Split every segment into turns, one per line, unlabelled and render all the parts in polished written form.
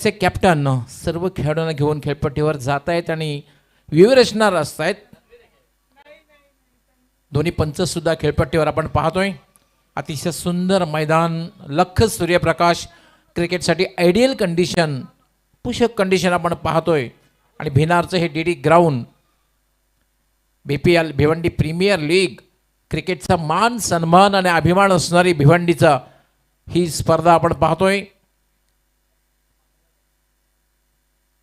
चे कॅप्टन सर्व खेळाडूंना घेऊन खेळपट्टीवर जात आहेत आणि व्यूहरचना असत आहेत. दोन्ही पंच सुद्धा खेळपट्टीवर आपण पाहतोय. अतिशय सुंदर मैदान, लख सूर्यप्रकाश, क्रिकेटसाठी आयडियल कंडिशन, पुषक कंडिशन आपण पाहतोय. आणि भिनारचं हे DD ground, BPL Bhiwandi premier league, क्रिकेटचा मान सन्मान आणि अभिमान असणारी भिवंडीचा ही स्पर्धा आपण पाहतोय.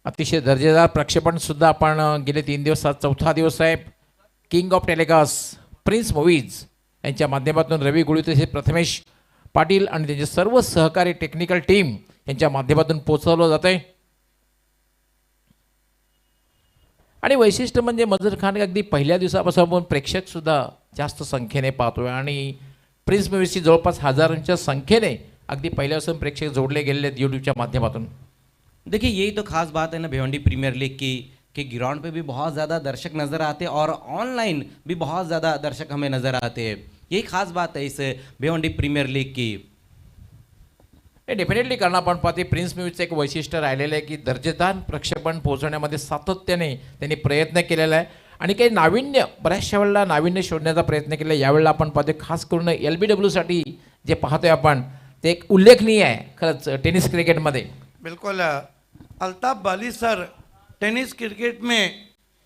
अतिशय दर्जेदार प्रक्षेपण सुद्धा आपण गेले 3 दिवस, आज चौथा दिवस आहे. King of telecast prince movies यांच्या माध्यमातून रवी गुळी तसेच प्रथमेश पाटील आणि त्यांचे सर्व सहकारी टेक्निकल टीम यांच्या माध्यमातून पोहोचवलं जात आहे. आणि वैशिष्ट्य म्हणजे मजर खान अगदी पहिल्या दिवसापासून आपण प्रेक्षक सुद्धा जास्त संख्येने पाहतोय आणि प्रिन्स मूवीजची जवळपास हजारोंच्या संख्येने अगदी पहिल्यापासून प्रेक्षक जोडले गेलेले आहेत यूट्यूबच्या माध्यमातून.
देखिए यही तो खास बात है ना भिवंडी प्रीमियर लीग की, कि ग्राउंड पे भी बहुत ज़्यादा दर्शक नज़र आते हैं और ऑनलाइन भी बहुत ज़्यादा दर्शक हमें नज़र आते हैं. यही खास बात है इस भिवंडी प्रीमियर लीग की.
डेफिनेटली कारण आपण पाहते प्रिन्स म्यूजिकचं एक वैशिष्ट्य राहिलेलं आहे की दर्जेदार प्रक्षेपण पोहोचवण्यामध्ये सातत्याने त्यांनी प्रयत्न केलेला आहे आणि काही नाविन्य, बऱ्याचशा वेळेला नाविन्य शोधण्याचा प्रयत्न केला. यावेळेला आपण पाहतोय खास करून LBWसाठी जे पाहतोय आपण ते एक उल्लेखनीय आहे खरंच टेनिस क्रिकेटमध्ये.
बिल्कुल अल्ताफ बाली सर टेनिस क्रिकेट में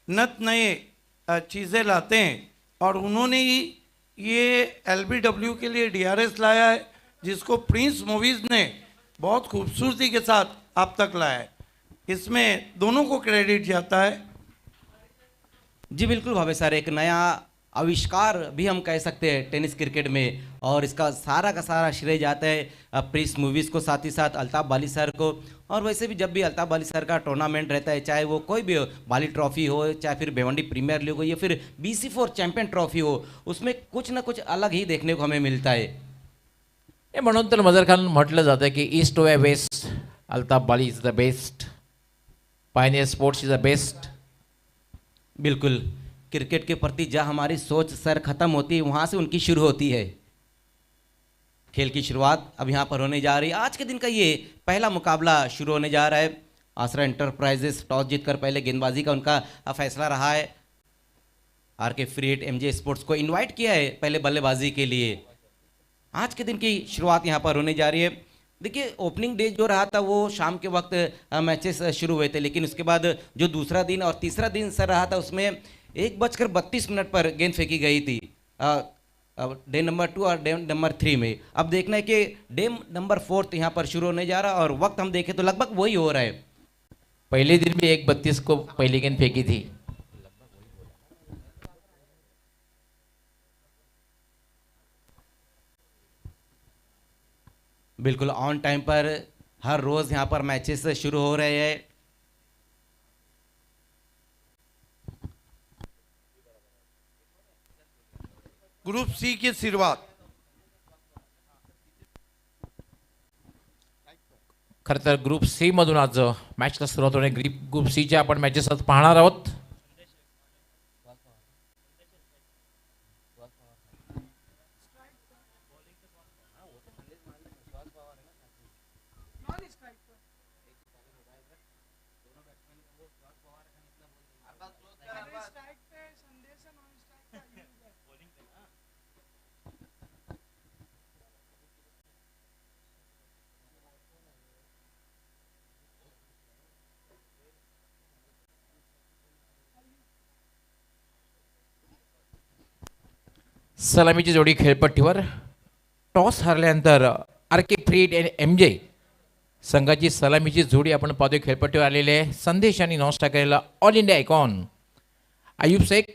नत नए चीज़ें लाते हैं और उन्होंने ही ये LBW के लिए DRS लाया है, जिसको प्रिंस मूवीज़ ने बहुत खूबसूरती के साथ आप तक लाया है. इसमें दोनों को क्रेडिट जाता है.
जी बिल्कुल भावे सर, एक नया आविष्कार भी हम कह सकते हैं टेनिस क्रिकेट में और इसका सारा का सारा श्रेय जाता है प्रिंस मूवीज़ को, साथ ही साथ अल्ताफ बाली सर को. और वैसे भी जब भी अल्ताफ बाली सर का टूर्नामेंट रहता है, चाहे वो कोई भी हो, बाली ट्रॉफी हो, चाहे फिर भिवंडी प्रीमियर लीग हो या फिर BC4 चैंपियन ट्रॉफी हो, उसमें कुछ ना कुछ अलग ही देखने को हमें मिलता है.
हे म्हणून तर मजर खान म्हटलं जातं की east way west, Altaf Bali is the best, pioneer sports is the best.
बिल्कुल, क्रिकेट के प्रति जहाँ हमारी सोच सर ख़त्म होती है वहाँ से उनकी शुरू होती है. खेल की शुरुआत अब यहाँ पर होने जा रही है. आज के दिन का ये पहला मुकाबला शुरू होने जा रहा है. आसरा एंटरप्राइजेस टॉस जीतकर पहले गेंदबाजी का उनका फैसला रहा है. RK फ्रीट MJ स्पोर्ट्स को इनवाइट किया है पहले बल्लेबाजी के लिए. आज के दिन की शुरुआत यहाँ पर होने जा रही है. देखिए ओपनिंग डे जो रहा था वो शाम के वक्त मैचेस शुरू हुए थे, लेकिन उसके बाद जो दूसरा दिन और तीसरा दिन सर रहा था उसमें 1:32 पर गेंद फेंकी गई थी डे नंबर 2 और डे नंबर 3 में. अब देखना है कि डे नंबर 4 यहाँ पर शुरू होने जा रहा है और वक्त हम देखें तो लगभग वही हो रहा है.
पहले दिन भी 1:32 को पहली गेंद फेंकी थी.
बिल्कुल ऑन टाइम पर हर रोज़ यहाँ पर मैचेस शुरू हो रहे हैं.
ग्रुप C की शुरुआत.
खरं तर ग्रुप C मधून आज मॅचला सुरुवात होणे. ग्रुप C च्या आपण मॅचेस आज पाहणार आहोत. सलामीची जोडी खेळपट्टीवर. टॉस हरल्यानंतर RK फ्रीट आणि MJ संघाची सलामीची जोडी आपण पाहतोय खेळपट्टीवर आलेले आहे. संदेश आणि नॉस टाकलेला all India icon Ayub Shaikh,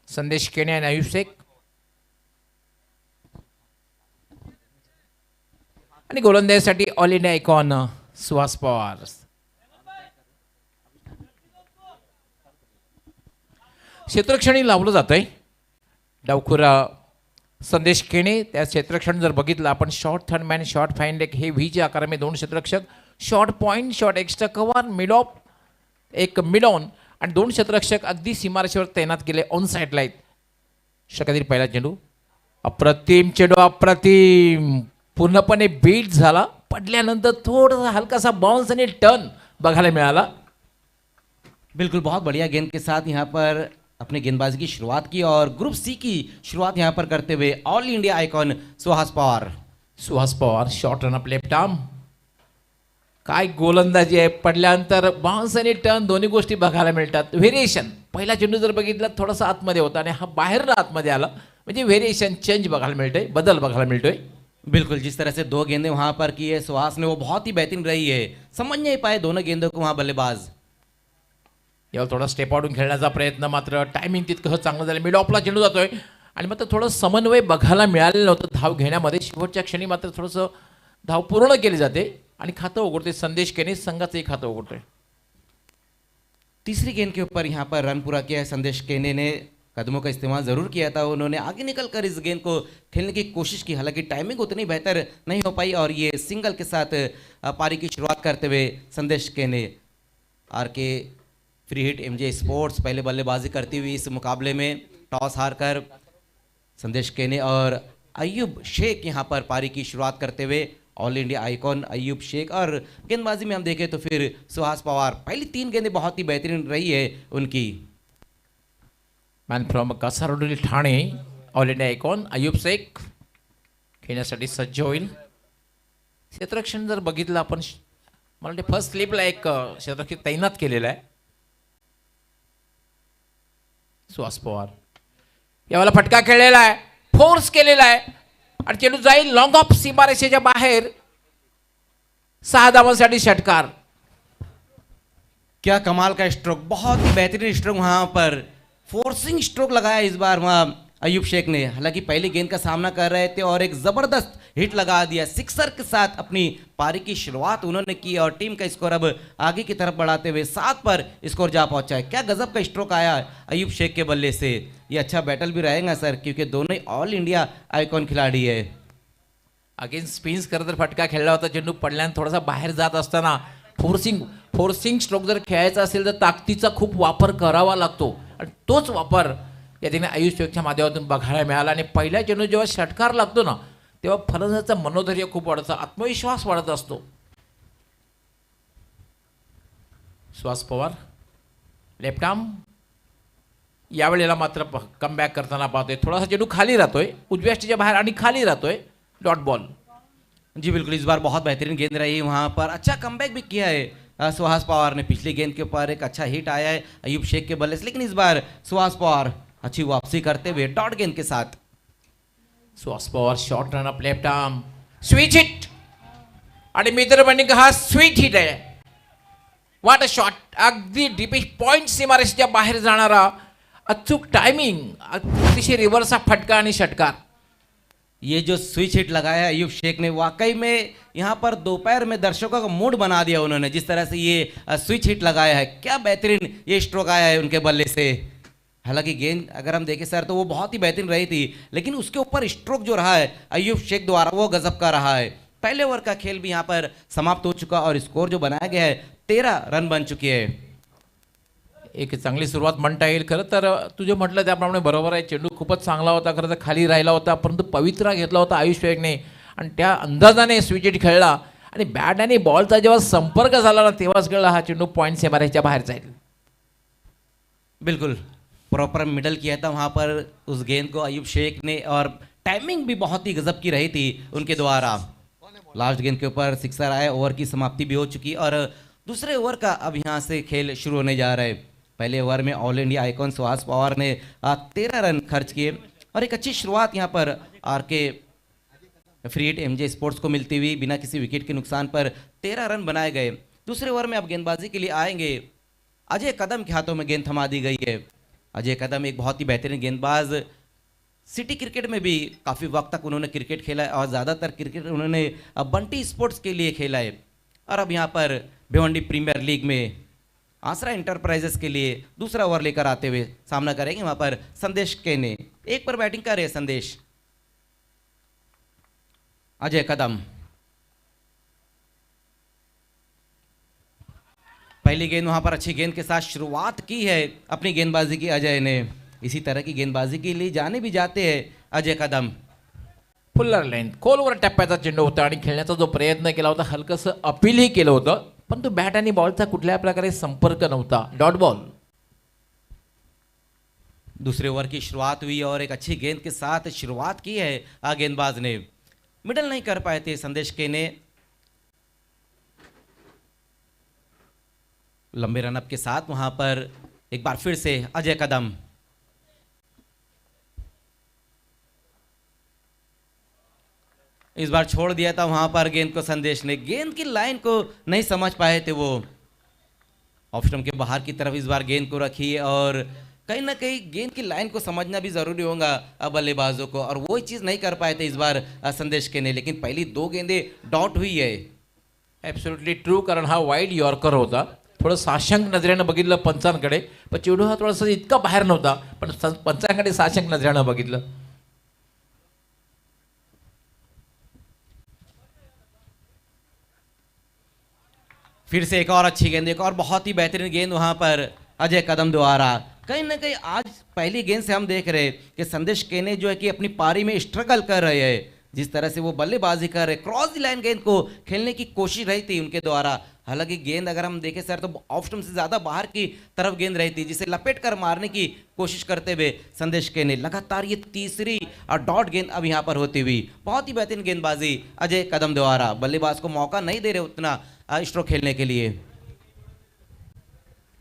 Sandesh Kene आणि आयुब शेख. आणि गोलंदाजीसाठी all India icon Suhas Pawar. क्षेत्ररक्षणी लावलं जात आहे. डावखुरा संदेश केणे, त्या क्षेत्ररक्षण जर बघितलं आपण short third man, short fine leg हे व्हीच्या आकारामध्ये 2 क्षेत्ररक्षक, short point, short extra cover, mid off, एक मिड ऑन आणि 2 क्षेत्ररक्षक अगदी सीमारेषेवर तैनात केले ऑन साईडला आहेत. षटकातील पहिला चेंडू, अप्रतिम चेंडू, अप्रतिम, पूर्णपणे बीट झाला. पडल्यानंतर थोडासा हलकासा बाउन्स आणि टर्न बघायला मिळाला.
बिल्कुल बहुत बढ़िया गेंद के साथ यहाँ पर अपने गेंदबाजी की शुरुआत की और ग्रुप सी की शुरुआत यहाँ पर करते हुए all India icon Suhas Pawar.
Suhas Pawar short run up left arm. काय गोलंदाजी आहे, पडल्यानंतर बाउन्स आणि टर्न दोन्ही गोष्टी बघायला मिळतात. व्हेरिएशन पहिला चेंडू जर बघितला थोडासा आतमध्ये होता आणि हा बाहेर आतमध्ये आला, म्हणजे व्हेरिएशन चेंज बघायला मिळतोय, बदल बघायला मिळतोय.
बिल्कुल जिस तरह से 2 गेंदें वहां पर की है सुहास ने वो बहुत ही बेहतरीन रही है. समझ नहीं पाए दोनों गेंदों को वहां बल्लेबाज.
यावर थोडा स्टेप आउटून खेळण्याचा प्रयत्न, मात्र टायमिंग तितकं चांगलं झालं. मिड ऑफला चेंडू जातोय आणि मात्र थोडं समन्वय बघायला मिळालेलं नव्हतं धाव घेण्यामध्ये. शेवटच्या क्षणी मात्र थोडंसं धाव पूर्ण केली जाते आणि खातं उघडते. संदेश केने संघाचंही खातं उघडतोय.
तीसरी गेंद के ऊपर यहाँ पर रन पूरा किया है. संदेश केने ने कदमों का इस्तेमाल जरूर किया था. उन्होंने आगे निकलकर इस गेंद को खेलने की कोशिश की, हालांकि टाइमिंग उतनी बेहतर नहीं हो पाई और ये सिंगल के साथ पारी की शुरुआत करते हुए संदेश केने. आर के फ्री हिट एमजे स्पोर्ट्स पहले बल्लेबाजी करती हुई इस मुकाबले में टॉस हारकर संदेश केने और अयूब शेख यहाँ पर पारी की शुरुआत करते हुए all India icon Ayub Shaikh. और गेंदबाजी में हम देखें तो फिर सुहास पवार पहली 3 गेंदें बहुत ही बेहतरीन रही है उनकी.
Man from Kasarvadil Thane all India icon Ayub Shaikh खेळण्यासाठी सज्ज होईल. क्षेत्ररक्षण जर बघितलं आपण, मला वाटते फर्स्ट स्लिपला एक क्षेत्ररक्षक तैनात केलेला आहे. सुहास पवार यावेळेला फटका खेळलेला आहे, फोर्स केलेला आहे आणि चेंडू जाईल लॉंग ऑफ सीमारेषेच्या बाहेर. 6 धावांसाठी षटकार.
क्या कमाल का स्ट्रोक, बहुत ही बेहतरीन स्ट्रोक वहां पर फोर्सिंग स्ट्रोक लगाया इस बार वहां अयूब शेख ने. हालांकि पहली गेंद का सामना कर रहे थे और एक जबरदस्त हिट लगा दिया. सिक्सर के साथ अपनी पारी की शुरुआत उन्होंने की और टीम का स्कोर अब आगे की तरफ बढ़ाते हुए 7 पर स्कोर जा पहुंचा है. क्या गजब का स्ट्रोक आया अयूब शेख के बल्ले से. ये अच्छा बैटल भी रहेगा सर, क्योंकि दोनों ही ऑल इंडिया आइकॉन खिलाड़ी है.
अगेन्स्ट स्पिन्स करत जर फटका खेळला होता, चेंडू पडल्यानं थोडासा बाहेर जात असताना फोर्सिंग स्ट्रोक जर खेळायचा असेल तर ताकदीचा खूप वापर करावा लागतो आणि तोच वापर या ठिकाणी आयुष शेखच्या माध्यमातून बघायला मिळाला. आणि पहिल्या चेंडू जेव्हा षटकार लागतो ना, तेव्हा फलंदाजाचं मनोधैर्य खूप वाढतं, आत्मविश्वास वाढत असतो. सुहास पवार लेफ्ट आर्म यावेळेला मात्र कमबॅक करताना पाहतोय. थोडासा चेंडू खाली राहतोय, उजव्या स्टेजच्या बाहेर आणि खाली राहतोय. Dot ball.
जी बिल्कुल इस बार बहुत बेहतरीन गेंद रही वहां पर. अच्छा कमबैक भी किया है सुहास पवार ने. पिछली गेंद के ऊपर एक अच्छा हिट आया है अयूब शेख के बल्ले से, लेकिन इस बार सुहास पवार अच्छी वापसी करते हुए डॉट गेंद के साथ.
Suhas Pawar short run up left arm sweet hit आणि मित्र म्हणणे हा स्वीट हिट आहे. वाट अ शॉट. अगदी डीपेस्ट पॉइंट सीमारेषेच्या बाहेर जाणारा अचूक टायमिंग, अतिशय रिव्हर्सचा फटका आणि षटकार.
ये जो स्विच हिट लगाया अयूब शेख ने, वाकई में यहाँ पर दोपहर में दर्शकों का मूड बना दिया उन्होंने. जिस तरह से ये स्विच हिट लगाया है, क्या बेहतरीन ये स्ट्रोक आया है उनके बल्ले से. हालांकि गेंद अगर हम देखें सर तो वो बहुत ही बेहतरीन रही थी, लेकिन उसके ऊपर स्ट्रोक जो रहा है अयूब शेख द्वारा वो गजब का रहा है. पहले ओवर का खेल भी यहाँ पर समाप्त हो चुका और स्कोर जो बनाया गया है 13 रन बन चुके हैं.
एक चांगली सुरुवात म्हणता येईल. खरं तर तुझे म्हटलं त्याप्रमाणे बरोबर आहे, चेंडू खूपच चांगला होता, खरं तर खाली राहिला होता, परंतु पवित्रा घेतला होता आयुष शेखने आणि त्या अंदाजाने स्विच हिट खेळला आणि बॅट आणि बॉलचा जेव्हा संपर्क झाला ना, तेव्हाच कळला हा चेंडू पॉईंट सीमारेषेच्या बाहेर जाईल.
बिल्कुल प्रॉपर मिडल किया था वहाँ पर उस गेंद को अयूब शेख ने और टाइमिंग भी बहुत ही गजब की रही थी उनके द्वारा. लास्ट गेंद के ऊपर सिक्सर आया. ओवर की समाप्ति भी हो चुकी और दूसरे ओवर का अब यहाँ से खेल शुरू होने जा रहा है. पहले ओवर में all India icon Suhas Pawar ने 13 रन खर्च किए और एक अच्छी शुरुआत यहाँ पर आर के फ्री हिट एमजे स्पोर्ट्स को मिलती हुई बिना किसी विकेट के नुकसान पर 13 रन बनाए गए. दूसरे ओवर में अब गेंदबाजी के लिए आएंगे. अजय कदम के हाथों में गेंद थमा दी गई है. अजय कदम एक बहुत ही बेहतरीन गेंदबाज. सिटी क्रिकेट में भी काफ़ी वक्त तक उन्होंने क्रिकेट खेला है और ज़्यादातर क्रिकेट उन्होंने बंटी स्पोर्ट्स के लिए खेला है. और अब यहाँ पर भिवंडी प्रीमियर लीग में आसरा इंटरप्राइजेस के लिए दूसरा ओवर लेकर आते हुए सामना करेंगे वहां पर संदेश केने. 1 पर बैटिंग कर रहे हैं संदेश. अजय कदम पहली गेंद वहां पर अच्छी गेंद के साथ शुरुआत की है अपनी गेंदबाजी की अजय ने. इसी तरह की गेंदबाजी के लिए जाने भी जाते हैं अजय कदम.
फुल्लर लेंथ खोलवर टप्प्याचा चेंडू होता आणि खेळण्याचा जो प्रयत्न केला होता हलकंसं अपीलही केलं होतं, पण तो बॅट आणि बॉलचा कुठल्या प्रकारे संपर्क नव्हता. Dot ball.
दूसरे ओवर की शुरुआत हुई और एक अच्छी गेंद के साथ शुरुआत की है गेंदबाज ने, मिडल नहीं कर पाए थे संदेश के ने. लंबे रनअप के साथ वहां पर एक बार फिर से अजय कदम. इस बार छोड़ दिया था वहां पर गेंद को संदेश ने, गेंद की लाइन को नहीं समझ पाए थे वो. ऑफ स्टंप के बाहर की तरफ इस बार गेंद को रखी है और कहीं ना कहीं गेंद की लाइन को समझना भी जरूरी होगा बल्लेबाजों को, और वो चीज नहीं कर पाए थे इस बार संदेश के ने. लेकिन पहली दो गेंदें डॉट हुई है.
ॲब्सोल्युटली ट्रू, कारण हा वाईड यॉर्कर होता. थोडं साशंक नजरेनं बघितलं पंचांकडे, पण चेंडू हा थोडासा इतका बाहेर नव्हता, पण पंचांकडे साशंक नजरेनं बघितलं.
फिर से एक और अच्छी गेंद, एक और बहुत ही बेहतरीन गेंद वहां पर अजय कदम द्वारा. कहीं ना कहीं आज पहली गेंद से हम देख रहे कि संदेश केने जो है कि अपनी पारी में स्ट्रगल कर रहे हैं. जिस तरह से वो बल्लेबाजी कर रहे, क्रॉस द लाइन गेंद को खेलने की कोशिश रही थी उनके द्वारा. हालांकि गेंद अगर हम देखें सर तो ऑफ स्टंप से ज्यादा बाहर की तरफ गेंद रही थी, जिसे लपेट कर मारने की कोशिश करते हुए संदेश के ने. लगातार ये तीसरी और डॉट गेंद अब यहां पर होती हुई. बहुत ही बेहतरीन गेंदबाजी अजय कदम द्वारा. बल्लेबाज को मौका नहीं दे रहे उतना स्ट्रोक खेलने के लिए.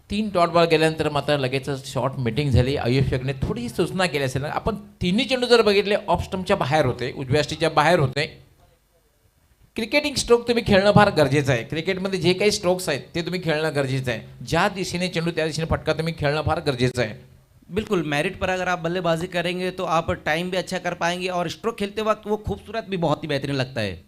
3 डॉट बॉल गेल्यानंतर मात्र लगेचच शॉर्ट मीटिंग झाली. आयुष शेखने थोडी सूचना केली असेल. आपण तिन्ही चेंडू जर बघितले ऑफ स्टंपच्या बाहेर होते, उजव्या स्टीच्या बाहेर होते. क्रिकेटिंग स्ट्रोक तुम्ही खेळणं फार गरजेचं आहे. क्रिकेटमध्ये जे काही स्ट्रोक्स आहेत ते तुम्ही खेळणं गरजेचं आहे. ज्या दिशेने चेंडू त्या दिशेने फटका तुम्ही खेळणं फार गरजेचं आहे.
बिल्कुल मेरिट पर अगर आप बल्लेबाजी करेंगे तो आप टाइम भी अच्छा कर पाएंगे और स्ट्रोक खेलते वक्त वो खूबसूरत भी बहुत ही बेहतरीन लगता है.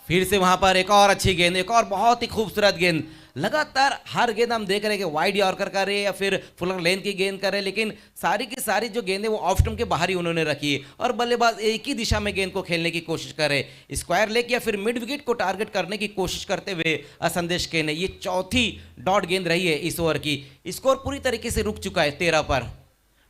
फिर से वहां पर एक और अच्छी गेंद, एक और बहुत ही खूबसूरत गेंद. लगातार हर गेंद हम देख रहे हैं कि वाइड यॉर्कर करे या फिर फुलर लेंथ की गेंद करे, लेकिन सारी की सारी जो गेंदें वो ऑफ स्टंप के बाहर ही उन्होंने रखी है और बल्लेबाज एक ही दिशा में गेंद को खेलने की कोशिश करे. स्क्वायर लेग या फिर मिड विकेट को टारगेट करने की कोशिश करते हुए संदेश के ने ये चौथी डॉट गेंद रही है इस ओवर की. स्कोर पूरी तरीके से रुक चुका है 13 पर.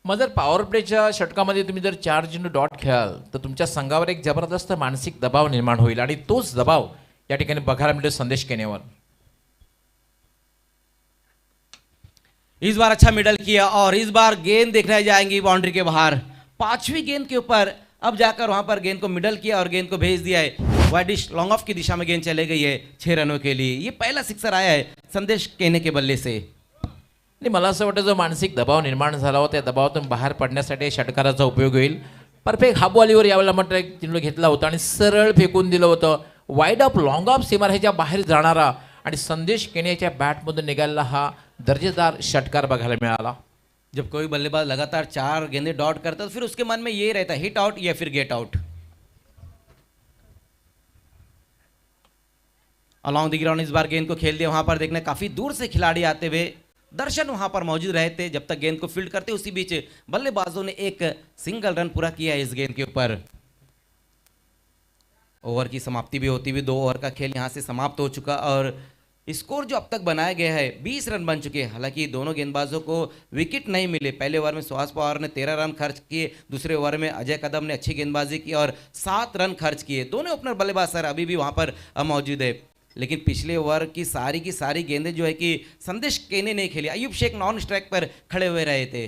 मग जर पॉवर प्लेच्या षटकामध्ये तुम्ही जर 4 चेंडू डॉट खेळाल तर तुमच्या संघावर एक जबरदस्त मानसिक दबाव निर्माण होईल आणि तोच दबाव या ठिकाणी बघायला मिळतो संदेश केनेवर.
इस बार अच्छा मिडल किया और इस बार गेंद देखने जाएंगी बाउंड्री के बाहर. पांचवी गेंद के ऊपर अब जाकर वहां पर गेंद को मिडल किया और गेंद को भेज दिया है वाइडिश लॉन्ग ऑफ की दिशा में. गेंद चले गई है 6 रनों के लिए. ये पहला सिक्सर आया है संदेश केने के बल्ले से.
आणि मला असं वाटतं जो मानसिक दबाव निर्माण झाला होता त्या दबावातून बाहेर पडण्यासाठी षटकाराचा उपयोग होईल. परफेक्ट हाफ बॉलीवर यावेळेला मात्र एक चेंडू घेतला होता आणि सरळ फेकून दिलं होतं. वाईड ऑफ लॉंग ऑफ सीमारेषेच्या बाहेर जाणारा आणि संदेश केनियाच्या बॅटमधून निघालेला हा दर्जेदार षटकार बघायला मिळाला.
जब कोई बल्लेबाज लगातार 4 गेंदें डॉट करता है तो फिर उसके मन में ये रहता है हिट आउट या फिर get out. Along the ground इस बार गेंद को खेल दिया. वहां पर देखने काफी दूर से खिलाड़ी आते हुए, दर्शन वहां पर मौजूद रहे थे जब तक गेंद को फील्ड करते. उसी बीच बल्लेबाजों ने एक सिंगल रन पूरा किया है इस गेंद के ऊपर. ओवर की समाप्ति भी होती हुई 2 ओवर का खेल यहां से समाप्त हो चुका और स्कोर जो अब तक बनाया गया है 20 रन बन चुके हैं. हालांकि दोनों गेंदबाजों को विकेट नहीं मिले. पहले ओवर में सुहास पवार ने 13 रन खर्च किए, दूसरे ओवर में अजय कदम ने अच्छी गेंदबाजी की और 7 रन खर्च किए. दोनों ओपनर बल्लेबाज सर अभी भी वहां पर मौजूद है. लेकिन पिछले ओवर की सारी गेंदें जो है कि संदेश केने ने खेली. अयूब शेख नॉन स्ट्राइक पर खड़े हुए रहे थे.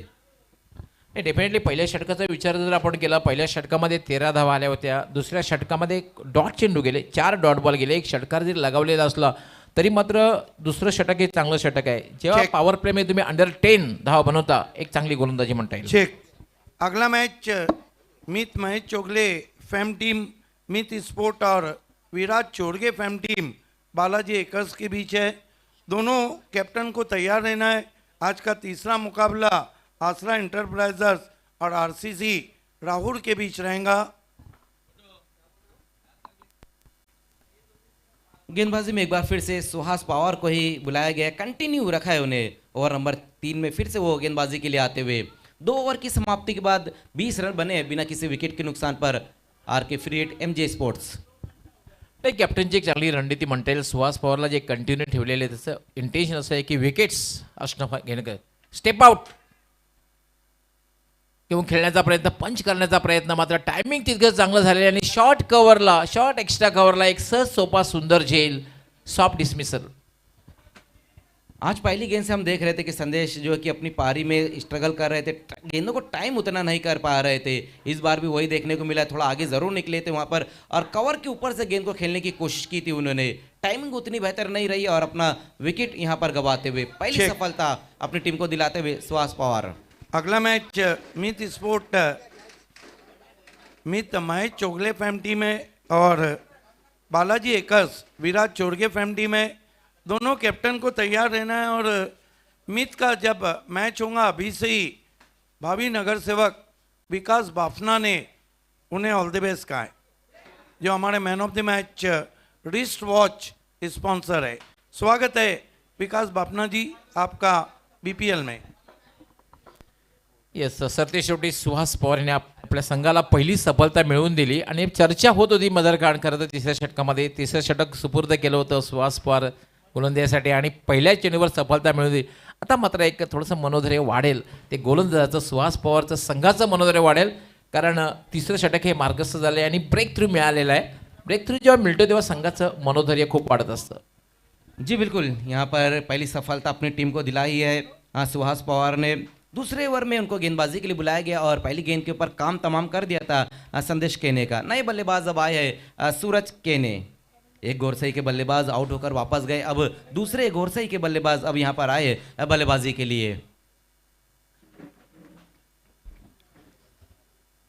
डेफिनेटली पहिल्या षटकाचा विचार जर आपण केला, पहिल्या षटकामध्ये 13 धावा आल्या होत्या. दुसऱ्या षटकामध्ये एक डॉट चेंडू गेले, 4 डॉट बॉल गेले. एक षटकार जरी लगावलेला असला तरी मात्र दुसरं षटक हे चांगलं षटक आहे. जेव्हा पॉवर प्ले मध्ये तुम्ही अंडर 10 धावा बनवता एक चांगली गोलंदाजी म्हणता येईल.
चेक. अगला मैच मित महेश चोगले फैम टीम मित स्पोर्ट और Virat Chorge fam team Balaji acres के बीच है. दोनों कैप्टन को तैयार रहना है. आज का तीसरा मुकाबला आसरा इंटरप्राइजर्स और आरसीसी राहुल के बीच रहेगा.
गेंदबाजी में एक बार फिर से सुहास पवार को ही बुलाया गया. कंटिन्यू रखा है उन्हें. ओवर नंबर 3 में फिर से वो गेंदबाजी के लिए आते हुए 2 ओवर की समाप्ति के बाद 20 रन बने बिना किसी विकेट के नुकसान पर. आर के फ्रीएट एमजे स्पोर्ट्स.
नाही, कॅप्टनची एक चांगली रणनीती म्हणता येईल. सुहास पवारला जे कंटिन्यू ठेवलेले त्याचं इंटेन्शन असं आहे की विकेट्स असणं घेणं. Step out. किंवा खेळण्याचा प्रयत्न, पंच करण्याचा प्रयत्न, मात्र टायमिंग तितकं चांगलं झालेलं आहे आणि शॉर्ट कव्हरला, शॉर्ट एक्स्ट्रा कव्हरला एक सहज सोपा सुंदर झेल, सॉफ्ट डिसमिसल.
आज पहली गेंद से हम देख रहे थे कि संदेश जो है कि अपनी पारी में स्ट्रगल कर रहे थे, गेंदों को टाइम उतना नहीं कर पा रहे थे. इस बार भी वही देखने को मिला, थोड़ा आगे ज़रूर निकले थे वहाँ पर और कवर के ऊपर से गेंद को खेलने की कोशिश की थी उन्होंने. टाइमिंग उतनी बेहतर नहीं रही और अपना विकेट यहाँ पर गंवाते हुए पहली
ठीक.
सफलता अपनी टीम को दिलाते हुए सुहास पवार.
अगला मैच मित स्पोर्ट मित महेश चोगले फैम टीम है और बालाजी एकस विराट चोरगे फैम टीम है. दोनों कैप्टन को तैयार रहना है और मित का जब मैच होगा अभी से ही भावी नगर सेवक विकास बाफना ने उन्हें ऑल द बेस्ट कहा है, जो हमारे man of the match wrist watch sponsor है. स्वागत है विकास बाफना जी आपका बीपीएल में.
येस सरते शेवटी सुहास पवार यांनी आपल्या संघाला पहिली सफलता मिळवून दिली आणि चर्चा होत होती मदरकांड खरं तर तिसऱ्या षटकामध्ये. तिसरं षटक सुपूर्द केलं होतं सुहास पवार गोलंदाजासाठी आणि पहिल्याच चेंडूवर सफलता मिळवून दिली. आता मात्र एक थोडंसं मनोधैर्य वाढेल, ते गोलंदाजाचं सुहास पवारचं संघाचं मनोधैर्य वाढेल, कारण तिसरं षटक हे मार्गस्थ झालं आणि ब्रेक थ्रू मिळालेला आहे. ब्रेक थ्रू जेव्हा मिळतो तेव्हा संघाचं मनोधैर्य खूप वाढत असतं.
जी बिल्कुल, यहाँ पर पहली सफलता अपनी टीम को दिलाई है. सुहास पवार ने दूसरे ओवर में उनको गेंदबाजी के लिए बुलाया गया और पहली गेंद के ऊपर काम तमाम कर दिया था संदेश केने का. नए बल्लेबाज अब आए हैं सूरज केने. एक घोरसई के बल्लेबाज आउट होकर वापस गए, अब दूसरे घोरसई के बल्लेबाज अब यहाँ पर आए बल्लेबाजी के लिए.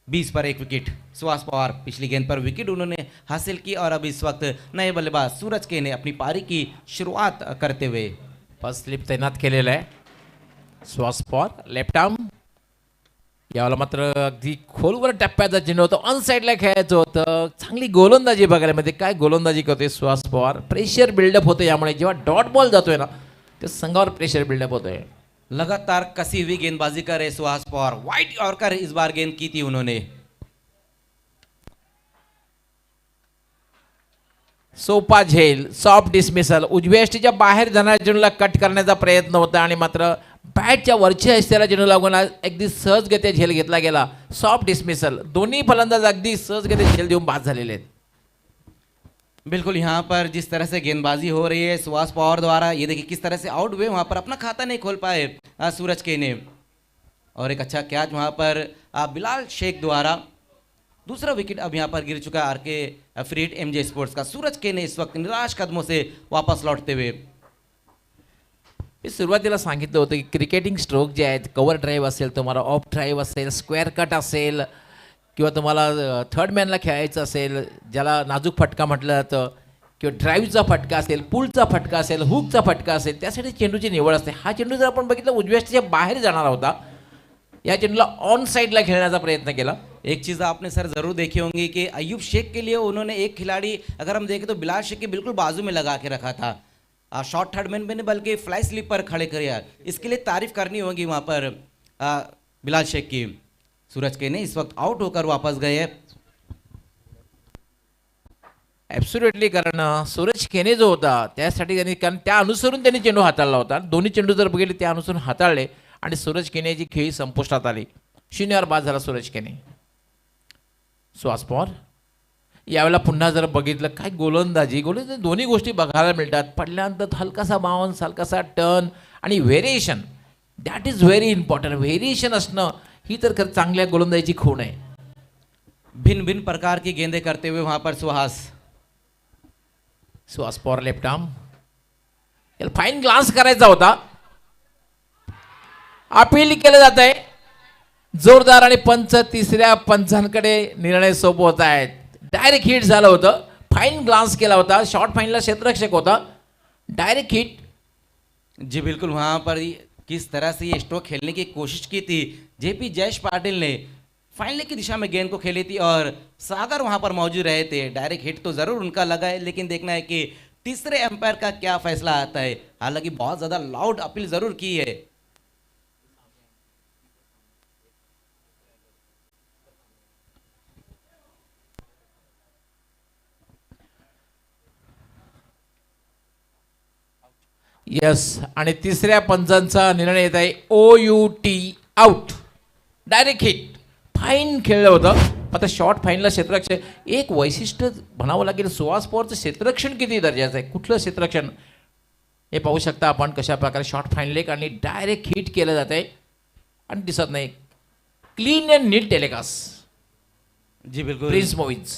20 पर 1 विकेट सुहास पवार. पिछली गेंद पर विकेट उन्होंने हासिल की और अब इस वक्त नए बल्लेबाज सूरज के ने अपनी पारी की शुरुआत करते हुए
फर्स्ट स्लिप तैनात केलेलं आहे. सुहास पवार लेफ्ट आर्म, यावेळेला मात्र अगदी खोलवर टप्प्याचा चेंडू होता, ऑन साईडला खेळायचं होतं. चांगली गोलंदाजी बघायला मिळते. काय गोलंदाजी करतोय सुहास पवार. प्रेशर बिल्डअप होतं, यामुळे जेव्हा डॉट बॉल जातोय ना त्या संघावर प्रेशर बिल्डअप होतोय.
लगातार कसी हुई गेंदबाजी कर रहे सुहास पवार. वाइड यॉर्कर इस बार गेंद की थी उन्होंने.
सोपा झेल, सॉफ्ट डिसमिसल. उजव्या यष्टीच्या बाहेर जाणाऱ्या चेंडूला कट करण्याचा प्रयत्न होता आणि मात्र बॅटच्या वरच्या हिस्स्याला चेंडू लागून अगदी सहजगत्या झेल घेतला गेला. Soft dismissal. दोन्ही फलंदाज अगदी सहजगत्या झेल देऊन बाद झालेले आहेत.
बिल्कुल, यहाँ पर जिस तरह से गेंदबाजी हो रही है सुहास पवार द्वारा, ये देखिए किस तरह से आउट हुए, वहाँ पर अपना खाता नहीं खोल पाए सूरज के ने. और एक अच्छा कैच वहाँ पर बिलाल शेख द्वारा. दूसरा विकेट अब यहाँ पर गिर चुका है आरके फ्रीड एमजे स्पोर्ट्स का. सूरज के ने इस वक्त निराश कदमों से वापस लौटते हुए.
मी सुरुवातीला सांगितलं होतं की क्रिकेटिंग स्ट्रोक जे आहेत, कव्हर ड्राईव्ह असेल, तुम्हाला ऑफ ड्राईव्ह असेल, स्क्वेअर कट असेल किंवा तुम्हाला थर्ड मॅनला खेळायचं असेल, ज्याला नाजूक फटका म्हटलं जातं, किंवा ड्राईव्हचा फटका असेल, पुलचा फटका असेल, हुकचा फटका असेल, त्यासाठी चेंडूची निवड असते. हा चेंडू जर आपण बघितलं उजव्या यष्टीच्या बाहेर जाणारा होता, या चेंडूला ऑन साइडला खेळण्याचा प्रयत्न केला.
एक चीज़ आपने सर ज़रूर देखी होंगी कि अयूब शेख के लिए उन्होंने एक खिलाड़ी, अगर हम देखें तो बिलाल शेख के बिल्कुल बाजू में लगा के रखा था. शॉर्ट थर्ड मैन में नहीं बल्कि फ्लाई स्लिप पर खड़े किया. इसके लिए तारीफ करनी होगी वहाँ पर बिलाल शेख की. सूरज के ने इस वक्त आउट होकर वापस गए हैं.
ॲब्सोल्युटली, कारण सूरज केने जो होता त्यासाठी त्यांनी, कारण त्या अनुसरून त्यांनी चेंडू हाताळला होता. दोन्ही चेंडू जर बघितले त्या अनुसरून हाताळले आणि सूरज केनेची खेळी संपुष्टात आली. 0 बाद झाला सूरज केने. सुहास पवार यावेळेला पुन्हा जर बघितलं काय गोलंदाजी दोन्ही गोष्टी बघायला मिळतात. पडल्यानंतर हलकासा बाउन्स, हलकासा टर्न आणि variation, that is very important. Variation असणं ही तर खरं चांगल्या गोलंदाजीची खूण आहे.
भिन्न भिन्न प्रकार की गेंदें करते हुए वहाँ पर
सुहास पवार लेफ्ट आर्म. याला फाईन ग्लान्स करायचा होता. अपील केलं जात आहे जोरदार आणि पंच तिसऱ्या पंचांकडे निर्णय सोपवत आहेत. डायरेक्ट हिट झालं होतं. फाईन ग्लान्स केला होता. शॉर्ट फाईनला क्षेत्ररक्षक होता. Direct hit.
जी बिल्कुल, वहाँ पर किस तरह से ये स्ट्रोक खेलने की कोशिश की थी जेपी जयेश पाटिल ने. फाइनल की दिशा में गेंद को खेली थी और सागर वहाँ पर मौजूद रहे थे. डायरेक्ट हिट तो ज़रूर उनका लगा है, लेकिन देखना है कि तीसरे एम्पायर का क्या फैसला आता है. हालांकि बहुत ज़्यादा लाउड अपील ज़रूर की है.
यस, आणि तिसऱ्या पंचांचा निर्णय येत आहे OUT out. Direct hit. Fine खेळलं होतं. आता शॉर्ट फाईनला क्षेत्ररक्षण एक वैशिष्ट्य म्हणावं लागेल, सुहास पवारचं क्षेत्ररक्षण किती दर्जाचं आहे. कुठलं क्षेत्ररक्षण हे पाहू शकता आपण कशा प्रकारे शॉर्ट फाईन लेग आणि डायरेक्ट हिट केलं जात आहे आणि दिसत नाही. Clean and neat telecast.
जी बिल्कुल,
प्रिंस मोइज,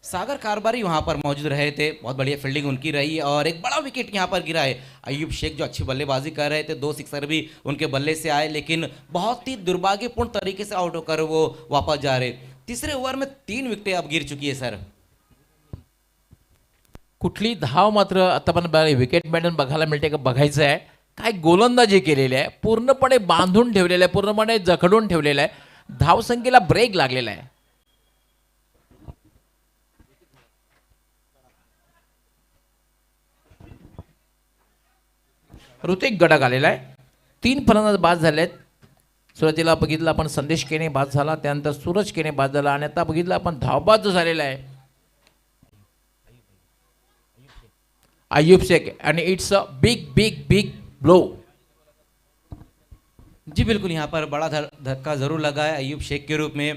सागर कारबारी वहां पर मौजूद रहे थे, बहुत बढ़िया फील्डिंग उनकी रही और एक बड़ा विकेट यहां पर गिरा है. अयूब शेख जो अच्छी बल्लेबाजी कर रहे थे, 2 सिक्सर भी उनके बल्ले से आए, लेकिन बहुत ही दुर्भाग्यपूर्ण तरीके से आउट होकर वो वापस जा रहे. तीसरे ओवर में 3 विकेटें अब गिर चुकी है सर.
कुठली धाव मात्र आता पण विकेट मॅडन बघायला मिळते का बघायचं आहे. काय गोलंदाजी केलेली आहे, पूर्णपणे बांधून ठेवलेलं आहे, पूर्णपणे जखडून ठेवलेलं आहे. धावसंख्येला ब्रेक लागलेला आहे. ऋतिक गडक आलेला आहे. 3 फलंदाज बाद झालेत. सुरुवातीला बघितलं आपण संदेश केने बाद झाला, त्यानंतर सूरज केने बाद झाला आणि आता बघितलं आपण धावबाद जो झालेला आहे अयूब शेख आणि it's a big big big blow.
जी बिल्कुल, यहाँ पर बड़ा धक्का जरूर लगा है. अयूब शेख के रूप में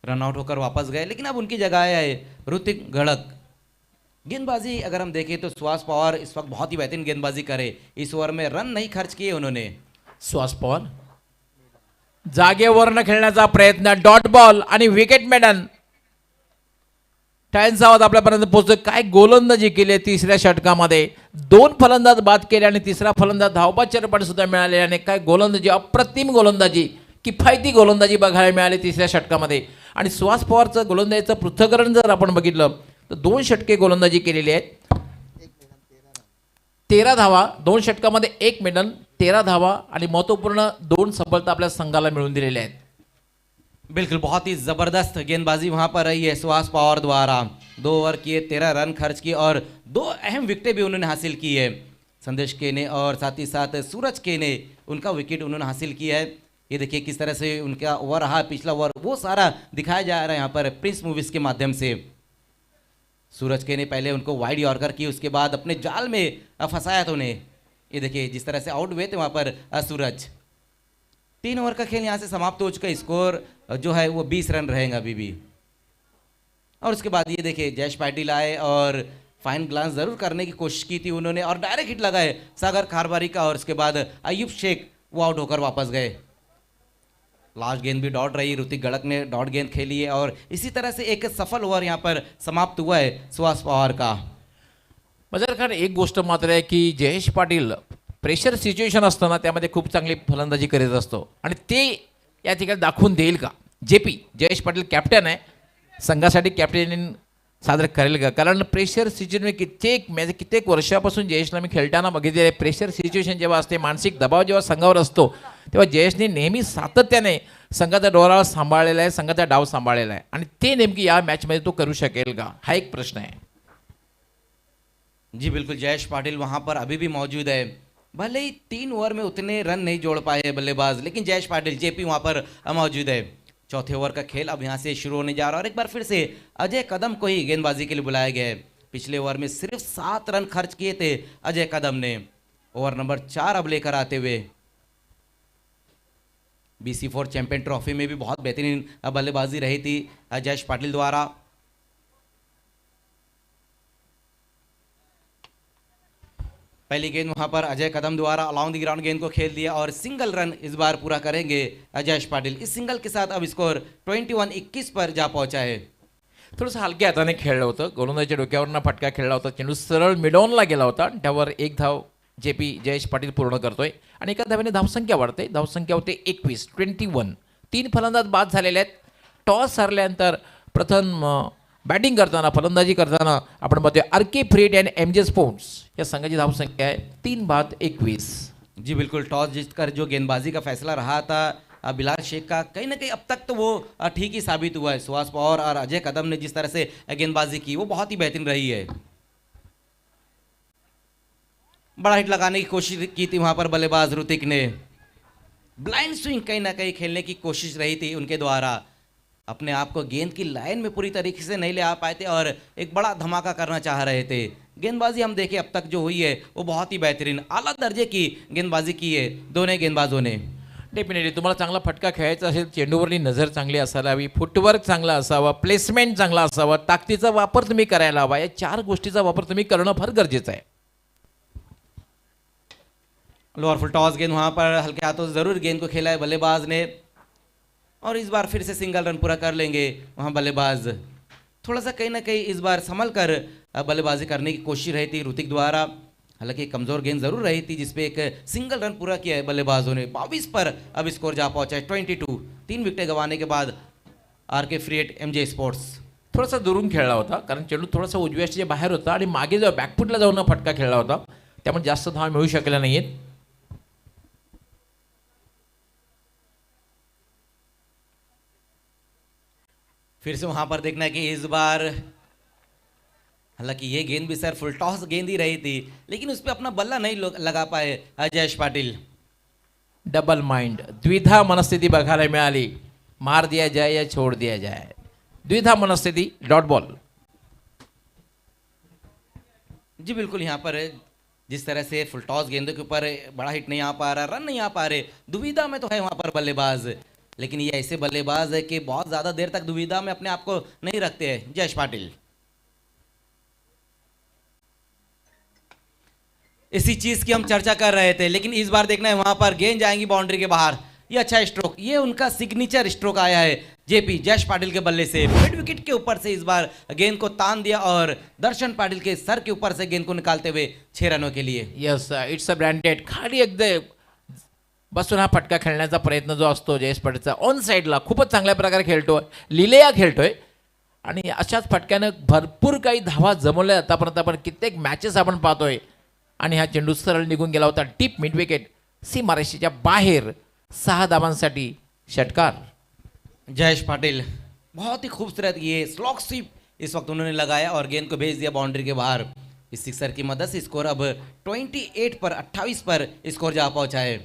रन आउट होकर वापस गए, लेकिन अब उनकी जगह आया है ऋतिक गड़क. गेंदबाजी अगर हम देखें तो सुहास पवार इस वक्त बहुत ही बेहतरीन गेंदबाजी करे. इस ओवर में रन नहीं खर्च किए उन्होंने.
सुहास पवार जागेवरनं खेळण्याचा प्रयत्न, डॉट बॉल आणि विकेट मॅडन. टाळ्यांचा आवाज आपल्यापर्यंत पोहोचतो. काय गोलंदाजी केली आहे तिसऱ्या षटकामध्ये. 2 फलंदाज बाद केले आणि तिसरा फलंदाज धावबाद चरपट सुद्धा मिळाले आणि काय गोलंदाजी, अप्रतिम गोलंदाजी, किफायती गोलंदाजी बघायला मिळाली तिसऱ्या षटकामध्ये. आणि सुहास पवारचं गोलंदाजीचं पृथक्करण जर आपण बघितलं तर 2 षटके गोलंदाजी केलेली आहेत. 13 धावा 2 षटकामध्ये, 1 मेडन, 13 धावा आणि महत्वपूर्ण 2 सफलता आपल्या संघाला मिळवून दिलेल्या आहेत.
बिल्कुल, बहुत ही जबरदस्त गेंदबाजी वहां पर रही है सुहास पवार द्वारा. 2 ओवर किए, 13 रन खर्च किए और 2 अहम विकेटें भी उन्होंने हासिल की है. संदेश केने और साथ ही साथ सूरज केने, उनका विकेट उन्होंने हासिल किया है. ये देखिए किस तरह से उनका ओवर रहा पिछला ओवर, वो सारा दिखाया जा रहा है यहाँ पर प्रिंस मूवीज के माध्यम से. सूरज के ने पहले उनको वाइड यॉर्कर की, उसके बाद अपने जाल में फंसाया था उन्हें. ये देखिए जिस तरह से आउट हुए थे वहाँ पर सूरज. 3 ओवर का खेल यहाँ से समाप्त हो चुका है. स्कोर जो है वो 20 रन रहेगा अभी भी. और उसके बाद ये देखिए जयेश पाटिल आए और फाइन ग्लांस जरूर करने की कोशिश की थी उन्होंने और डायरेक्ट हिट लगाए सागर खारबारी का. और उसके बाद अयूब शेख वो आउट होकर वापस गए. लास्ट गेंद भी डॉट रही, ऋतिक गड़क ने डॉट गेंद खेली है और इसी तरह से एक सफल ओवर यहाँ पर समाप्त हुआ है सुहास पवार का.
मजार खान, एक गोष्ट मात्र आहे की जयेश पाटील प्रेशर सिच्युएशन असताना त्यामध्ये खूप चांगली फलंदाजी करीत असतो आणि ते या ठिकाणी दाखवून देईल का. जयेश पाटील कॅप्टन आहे, संघासाठी कॅप्टन सादर करेल का. कारण प्रेशर सिच्युएशन कित्येक वर्षापासून जयेशला मी खेळताना बघितलेलं आहे. प्रेशर सिच्युएशन जेव्हा असते, मानसिक दबाव जेव्हा संघावर असतो, तेव्हा जयेशने नेहमी सातत्याने संघाचा डोळा सांभाळलेला आहे, संघाचा डाव सांभाळलेला आहे आणि ते नेमकी या मॅचमध्ये तो करू शकेल का, हा एक प्रश्न आहे.
जी बिल्कुल, जयेश पाटिल वहां पर अभी भी मौजूद है. भले ही 3 ओवर में उतने रन नहीं जोड़ पाए बल्लेबाज, लेकिन जयेश पाटिल जेपी वहां पर मौजूद है. चौथे ओवर का खेल अब यहाँ से शुरू होने जा रहा है और एक बार फिर से अजय कदम को ही गेंदबाजी के लिए बुलाया गया है. पिछले ओवर में सिर्फ 7 रन खर्च किए थे अजय कदम ने. ओवर नंबर 4 अब लेकर आते हुए. BC4 चैंपियन ट्रॉफी में भी बहुत बेहतरीन बल्लेबाजी रही थी जयेश पाटिल द्वारा. पहली गेंद वहां पर अजय कदम द्वारा अलाउंग द ग्राउंड गेंद को खेल दिया और सिंगल रन इस बार पूरा करेंगे जयेश पाटिल. इस सिंगल के साथ अब स्कोर 21-21 पर जा पहुंचा है.
थोडंसं हलक्या हाताने खेळलं होतं, गोलंदाजीच्या डोक्यावरनं फटका खेळला होता, चेंडू सरळ मिडॉनला गेला होता, त्यावर 1 धाव जयेश पाटील पूर्ण करतोय आणि एका धावेने धावसंख्या वाढते. धावसंख्या होते 21. 3 फलंदाज बाद झालेले आहेत. टॉस हरल्यानंतर प्रथम बॅटिंग करताना, फलंदाजी करताना आपण बघतोय RK freed and MJ sports या संघाची धावसंख्या आहे 3 बाद 21.
जी बिल्कुल, टॉस जीतकर जो गेंदबाजी का फैसला रहा था बिलाल शेख का, कहीं ना कहीं अब तक तो वो ठीक ही साबित हुआ है. सुहास पवार और अजय कदम ने जिस तरह से गेंदबाजी की वो बहुत ही बेहतरीन रही है. बड़ा हिट लगाने की कोशिश की थी वहां पर बल्लेबाज ऋतिक ने. ब्लाइंड स्विंग कहीं ना कहीं खेलने की कोशिश रही थी उनके द्वारा. अपने आप को गेंद की लाइन में पूरी तरीके से नहीं ले आ पाए थे और एक बड़ा धमाका करना चाह रहे थे. गेंदबाजी हम देखें अब तक जो हुई है वो बहुत ही बेहतरीन आला दर्जे की गेंदबाजी की है दोनों गेंदबाजों ने.
डेफिनेटली तुम्हाला चांगला फटका खेळायचा असेल, चेंडूवरली नजर चांगली असायला हवी, फुटवर्क चांगला असावा, प्लेसमेंट चांगला असावा, ताकदीचा वापर तुम्ही करायला हवा. या 4 गोष्टीचा वापर तुम्ही करणं फार गरजेचं आहे.
लोअर फुल टॉस गेंद वहां पर हल्के हाथों से जरूर गेंद को खेला है बल्लेबाज ने, और इस बार फिर से सिंगल रन पूरा कर लेंगे वहां बल्लेबाज. थोड़ा सा कहीं ना कहीं इस बार संभल कर बल्लेबाजी करने की कोशिश रही थी ऋतिक द्वारा. हालांकि कमजोर गेंद जरूर रही थी जिसपे एक सिंगल रन पूरा किया है बल्लेबाजों ने. 22 पर अब स्कोर जा पहुंचा है 22. 3 विकेटें गंवाने के बाद आर के फ्रिएट MJ स्पोर्ट्स.
थोडासा दुरून खेळला होता, कारण चेंडू थोडासा उजव्याच्या बाहेर होता आणि मागे जाऊ बॅकफुटला जाऊन फटका खेळला होता, त्यामुळे जास्त धावा मिळू शकल्या नाहीत.
फिर से वहां पर देखना है कि इस बार, हालांकि ये गेंद भी सर फुल टॉस गेंद ही रही थी, लेकिन उस पर अपना बल्ला नहीं लगा पाए जयेश पाटिल.
डबल माइंड, द्विधा मनस्थिती बघायला मिळाली. मार दिया जाए या छोड़ दिया जाए, द्विधा मनस्थिती. Dot ball.
जी बिल्कुल, यहाँ पर जिस तरह से फुल टॉस गेंदों के ऊपर बड़ा हिट नहीं आ पा रहा, रन नहीं आ पा रहे, दुविधा में तो है वहां पर बल्लेबाज. लेकिन ये ऐसे बल्लेबाज है कि बहुत ज्यादा देर तक दुविधा में अपने आप को नहीं रखते हैं जयेश पाटिल. इसी चीज की हम चर्चा कर रहे थे, लेकिन इस बार देखना है वहां पर गेंद जाएंगी बाउंड्री के बाहर. ये अच्छा स्ट्रोक, ये उनका सिग्नेचर स्ट्रोक आया है जेपी जयेश पाटिल के बल्ले से. मिड विकेट के ऊपर से इस बार गेंद को तान दिया और दर्शन पाटिल के सर के ऊपर से गेंद को निकालते हुए 6 रनों के लिए.
Yes, it's a branded. खाली एकदा बसून हा फटका खेळण्याचा प्रयत्न जो असतो जयेश पाटीलचा, ऑन साईडला खूपच चांगल्या प्रकारे खेळतोय, लिलेया खेळतोय, आणि अशाच फटक्यानं भरपूर काही धावा जमवल्या आतापर्यंत. आपण कित्येक मॅचेस आपण पाहतोय, आणि हा चेंडू सरळ निघून गेला होता डीप मिड विकेट सीमारेषेच्या बाहेर. 6 धावांसाठी षटकार.
जयेश पाटिल बहुत ही खूबसूरत ये स्लॉक स्वीप इस वक्त उन्होंने लगाया और गेंद को भेज दिया बाउंड्री के बाहर. इस सिक्सर की मदद से स्कोर अब 28 पर स्कोर जा पहुंचा है.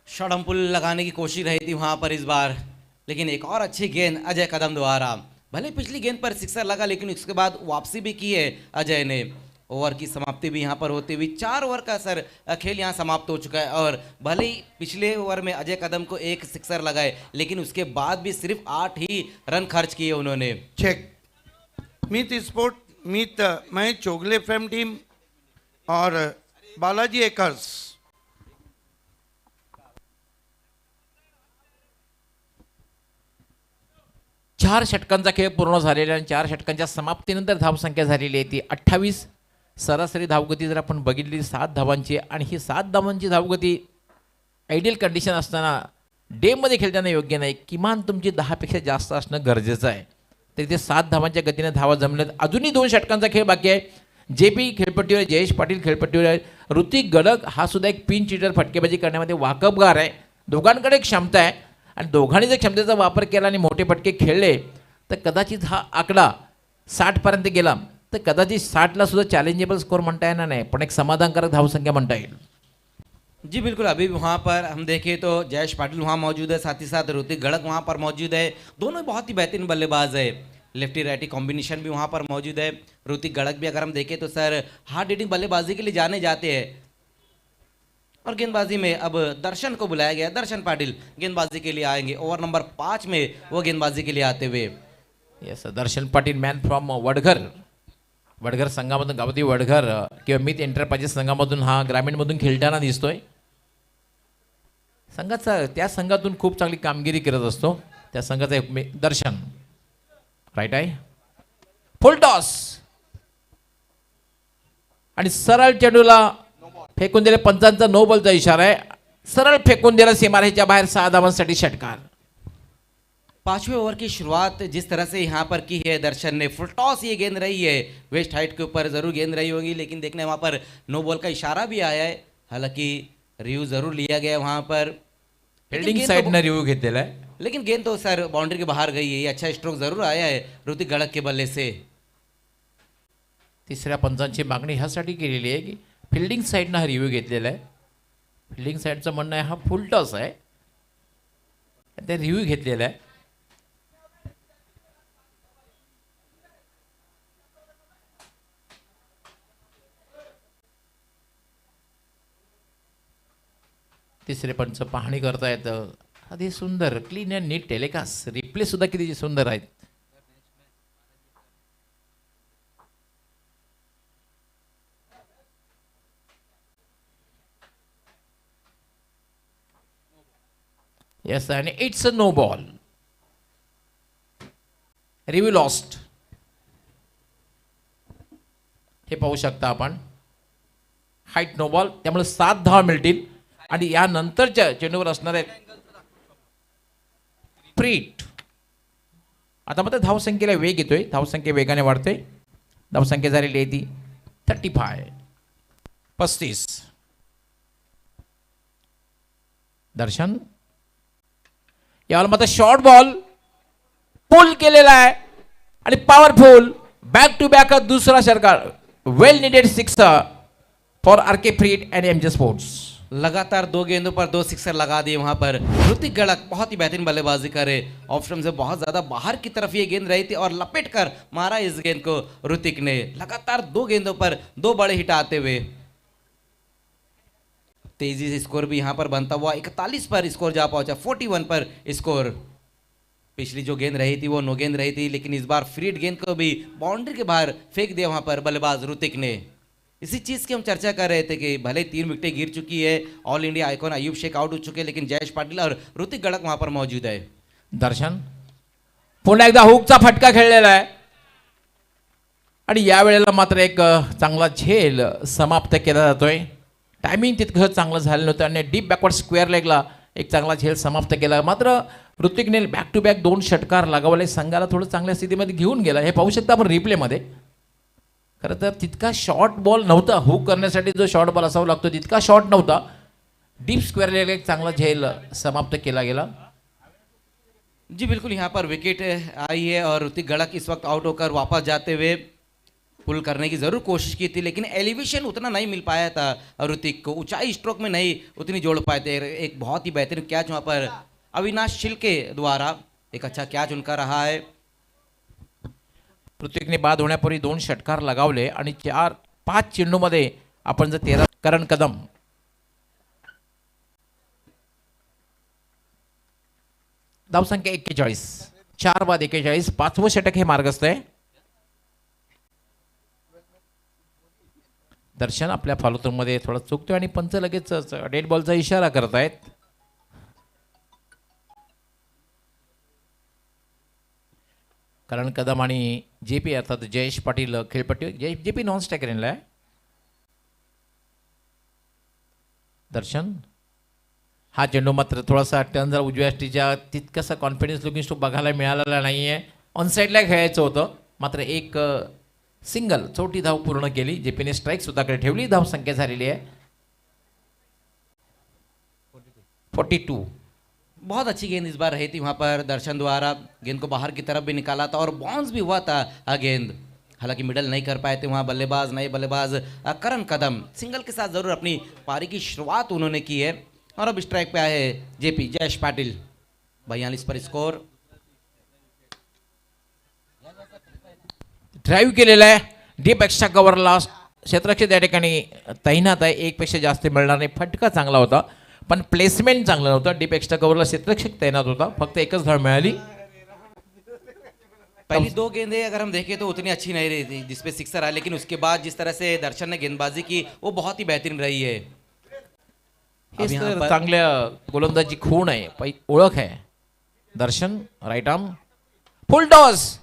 शॉर्ट पुल लगाने की कोशिश रही थी वहां पर इस बार, लेकिन एक और अच्छी गेंद अजय कदम द्वारा. भले पिछली गेंद पर सिक्सर लगा, लेकिन उसके बाद वापसी भी की है अजय ने. ओवर की समाप्ति भी यहां पर होती हुई 4 ओवर का सर खेल यहां समाप्त हो चुका है. और भले ही पिछले ओवर में अजय कदम को एक सिक्सर लगाए, लेकिन उसके बाद भी सिर्फ 8 ही रन खर्च किए उन्होंने.
चेक. मीत स्पोर्ट, मीत महेश चोगले फ्रेम टीम और बालाजी एकर्स.
चार षटकांचा खेळ पूर्ण झालेला आणि 4 षटकांच्या समाप्तीनंतर धावसंख्या झालेली आहे ती 28. सरासरी धावगती जर आपण बघितली 7 धावांची, आणि ही 7 धावांची धावगती आयडियल कंडिशन असताना डेमध्ये खेळताना योग्य नाही. किमान तुमची 10 पेक्षा जास्त असणं गरजेचं आहे. तर इथे 7 धावांच्या गतीने धावा जमल्यात. अजूनही 2 षटकांचा खेळ बाकी आहे. JP खेळपट्टीवर, जयेश पाटील खेळपट्टीवर आहे. ऋतिक गडक हा सुद्धा एक पिंच हिटर फटकेबाजी करण्यामध्ये वाकबगार आहे. दोघांकडे क्षमता आहे, आणि दोघांनी जर क्षमतेचा वापर केला आणि मोठे फटके खेळले तर कदाचित हा आकडा 60 पर्यंत गेला तर कदाचित 60ला सुद्धा चॅलेंजेबल स्कोर म्हणता येणार नाही, पण एक समाधानकारक धावसंख्या म्हणता येईल.
जी बिल्कुल, अभी वहाँ पर हम देखें तो जयेश पाटिल वहाँ मौजूद है, साथ ही साथ ऋतिक गड़क वहाँ पर मौजूद है. दोनों बहुत ही बेहतरीन बल्लेबाज है. लेफ्टी राइटी कॉम्बिनेशन भी वहाँ पर मौजूद है. ऋतिक गड़क भी अगर हम देखें तो सर हार्ड हिटिंग बल्लेबाजी के लिए जाने जाते हैं. और गेंदबाजी में अब दर्शन को बुलाया गया. दर्शन पाटिल गेंदबाजी के लिए आएंगे. ओवर नंबर 5 में वो गेंदबाजी के लिए आते हुए.
Yes, Darshan Patil man from Vadghar. Vadghar संघामधून, गावती वडघर किंवा मित एंटरप्राइजेस संघामधून हा ग्रामीणमधून खेळताना दिसतोय. संघाचा, त्या संघातून खूप चांगली कामगिरी करत असतो त्या संघाचा एक दर्शन. राईट आहे. फुल टॉस आणि सरळ चेंडूला फेकून दिले. पंचांचा नो बॉलचा इशारा आहे. सरळ फेकून दिला सीमारेषेच्या बाहेर. 6 धावांसाठी षटकार.
5वें ओवर की शुरुआत जिस तरह से यहाँ पर की है दर्शन ने, फुल टॉस ये गेंद रही है. वेस्ट हाइट के ऊपर जरूर गेंद रही होगी, लेकिन देखने वहाँ पर नो बॉल का इशारा भी आया है. हालांकि रिव्यू जरूर लिया गया वहाँ पर.
फील्डिंग साइडनं रिव्यू घेतलेला आहे,
लेकिन गेंद तो सर बाउंड्री के बाहर गई है. ये अच्छा स्ट्रोक जरूर आया है ऋतिक गड़क के बल्ले से.
तिसऱ्या पंचांची मागणी ह्यासाठी केलेली आहे की फिल्डिंग साईडनं हा रिव्ह्यू घेतलेला आहे. फिल्डिंग साईडचं म्हणणं आहे हा फुल टॉस आहे, ते रिव्ह्यू घेतलेला आहे. तिसरे पंच पाहणी करतायत. अति सुंदर clean and neat telecast. Replay सुद्धा किती सुंदर आहेत. येस आणि it's a no ball. Review lost. हे पाहू शकता आपण. हाईट नो बॉल, त्यामुळे 7 धावा मिळतील. आणि यानंतरच्या चेंडूवर असणारे प्रीट. आता मात्र धावसंख्येला वेग येतोय. धावसंख्या वेगाने वाढते. धावसंख्या झालेली आहे ती 35. दर्शन यावर मात्र शॉर्ट बॉल पुल केलेला आहे आणि पॉवरफुल बॅक टू बॅक दुसरा षटकार. Well needed sixer for RK freed and MJ sports.
लगातार 2 गेंदों पर 2 सिक्सर लगा दिए वहां पर. ऋतिक गड़क बहुत ही बेहतरीन बल्लेबाजी करे. ऑफ से बहुत ज्यादा बाहर की तरफ ये गेंद रही थी और लपेट कर मारा इस गेंद को ऋतिक ने. लगातार 2 गेंदों पर 2 बड़े हिट आते हुए तेजी से स्कोर भी यहां पर बनता हुआ 41 पर स्कोर जा पहुंचा. 41 पर स्कोर. पिछली जो गेंद रही थी वो नो गेंद रही थी, लेकिन इस बार फ्रीड गेंद को भी बाउंड्री के बाहर फेंक दिया वहां पर बल्लेबाज ऋतिक ने. इसी चीज की हम चर्चा कर रहे थे कि भले 3 विकेटें गिर चुकी है, all India icon Ayub Shaikh out हो चुके हैं, लेकिन जयेश पाटिल और ऋतिक गड़क वहां पर मौजूद है.
दर्शन पुन्हा एकदा हुकचा फटका खेळलेला आहे आणि यावेळेला मात्र एक चांगला झेल समाप्त केला जातोय. टायमिंग तितकं चांगलं झालं नव्हतं आणि डीप बॅकवर्ड स्क्वेअर लेगला एक चांगला झेल समाप्त केला. मात्र ऋतिकने बॅक टू बॅक 2 षटकार लगावले. संघाला थोडं चांगल्या स्थितीमध्ये घेऊन गेला. हे पाहू शकता आपण रिप्लेमध्ये. खरं तर तितका शॉर्ट बॉल नव्हता. हुक करण्यासाठी जो शॉर्ट बॉल असावा लागतो तितका शॉर्ट नव्हता. डीप स्क्वेअर लेग एक चांगला झेल समाप्त केला गेला.
जी बिल्कुल, यहाँ पर विकेट आई है और ऋतिक गड़क इस वक्त आउट होकर वापस जाते हुए पुल करने की जरूर कोशिश की थी, लेकिन एलिवेशन उतना नहीं मिल पाया था ऋतिक को. ऊंचाई स्ट्रोक में नहीं उतनी जोड़ पाए थे. एक बहुत ही बेहतरीन कैच वहाँ पर अविनाश शिल्के द्वारा एक अच्छा कैच उनका रहा है.
ऋतिकने बाद होण्यापूर्वी 2 षटकार लगावले आणि 4-5 चेंडूमध्ये आपण जर 13 करण कदम धावसंख्या 41. 4 बाद 41. 5वं षटक हे मार्गस्थ आहे. दर्शन आपल्या फॉलोथ्रूमध्ये थोडा चुकतोय आणि पंच लगेच डेड बॉलचा इशारा करतायत. करण कदम आणि जेपी अर्थात जयेश पाटील खेळपट्टी. जेपी नॉन स्ट्रायकरला आहे. दर्शन हा चेंडू मात्र थोडासा टर्न जर उजव्या टीच्या तितकासा कॉन्फिडन्स लुकिंग स्ट्रोक बघायला मिळालेला नाहीये. ऑन साईडला खेळायचं होतं. मात्र एक सिंगल चौथी धाव पूर्ण केली. जेपीने स्ट्राईक स्वतःकडे ठेवली. धाव संख्या झालेली आहे 42.
बहुत अच्छी गेंद इस बार रही थी वहां पर दर्शन द्वारा. गेंद को बाहर की तरफ भी निकाला था और बाउंस भी हुआ था गेंद. हालांकि मिडल नहीं कर पाए थे वहां बल्लेबाज नए बल्लेबाज करण कदम. सिंगल के साथ जरूर अपनी पारी की शुरुआत उन्होंने की है. और अब स्ट्राइक पे आए जेपी जयेश पाटिल. 42 पर स्कोर.
ड्राईव्ह केलेला आहे. डीप एक्स्ट्रा कव्हरला क्षेत्ररक्षक त्या ठिकाणी तैनात आहे. 1 पेक्षा जास्त मिळणार नाही. फटका चांगला होता पण प्लेसमेंट चांगलं नव्हतं. डीप एक्स्ट्रा कव्हरला क्षेत्ररक्षक तैनात होता. फक्त एकच धाव मिळाली.
पहली 2 गेंदें अगर हम देखें तो उतनी अच्छी नहीं रही थी जिसपे सिक्सर आया, लेकिन उसके बाद जिस तरह से दर्शन ने गेंदबाजी की वो बहुत ही बेहतरीन रही है.
हेच तर चांगल्या गोलंदाजी खूण आहे, ओळख आहे. दर्शन राईट आर्म फुल टॉस.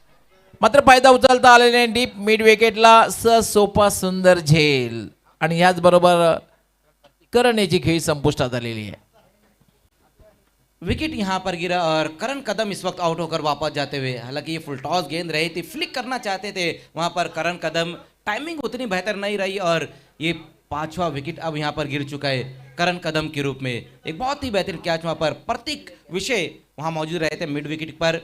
मात्र फायदा उचलता आलेला नाही. डीप मिड विकेटला सोपा सुंदर झेल आणि याच बरोबर करण खेळी संपुष्टात आलेली आहे.
विकेट यहां पर गिरा और करण कदम इस वक्त आउट होकर वापस जाते हुए. हालांकि ये फुल टॉस गेंद रही थी, फ्लिक करना चाहते थे वहां पर करण कदम. टाइमिंग उतनी बेहतर नहीं रही और ये 5वां विकेट अब यहां पर गिर चुका है करण कदम के रूप में. एक बहुत ही बेहतरीन कैच वहां पर प्रतीक विषय वहां मौजूद रहे थे मिड विकेट पर.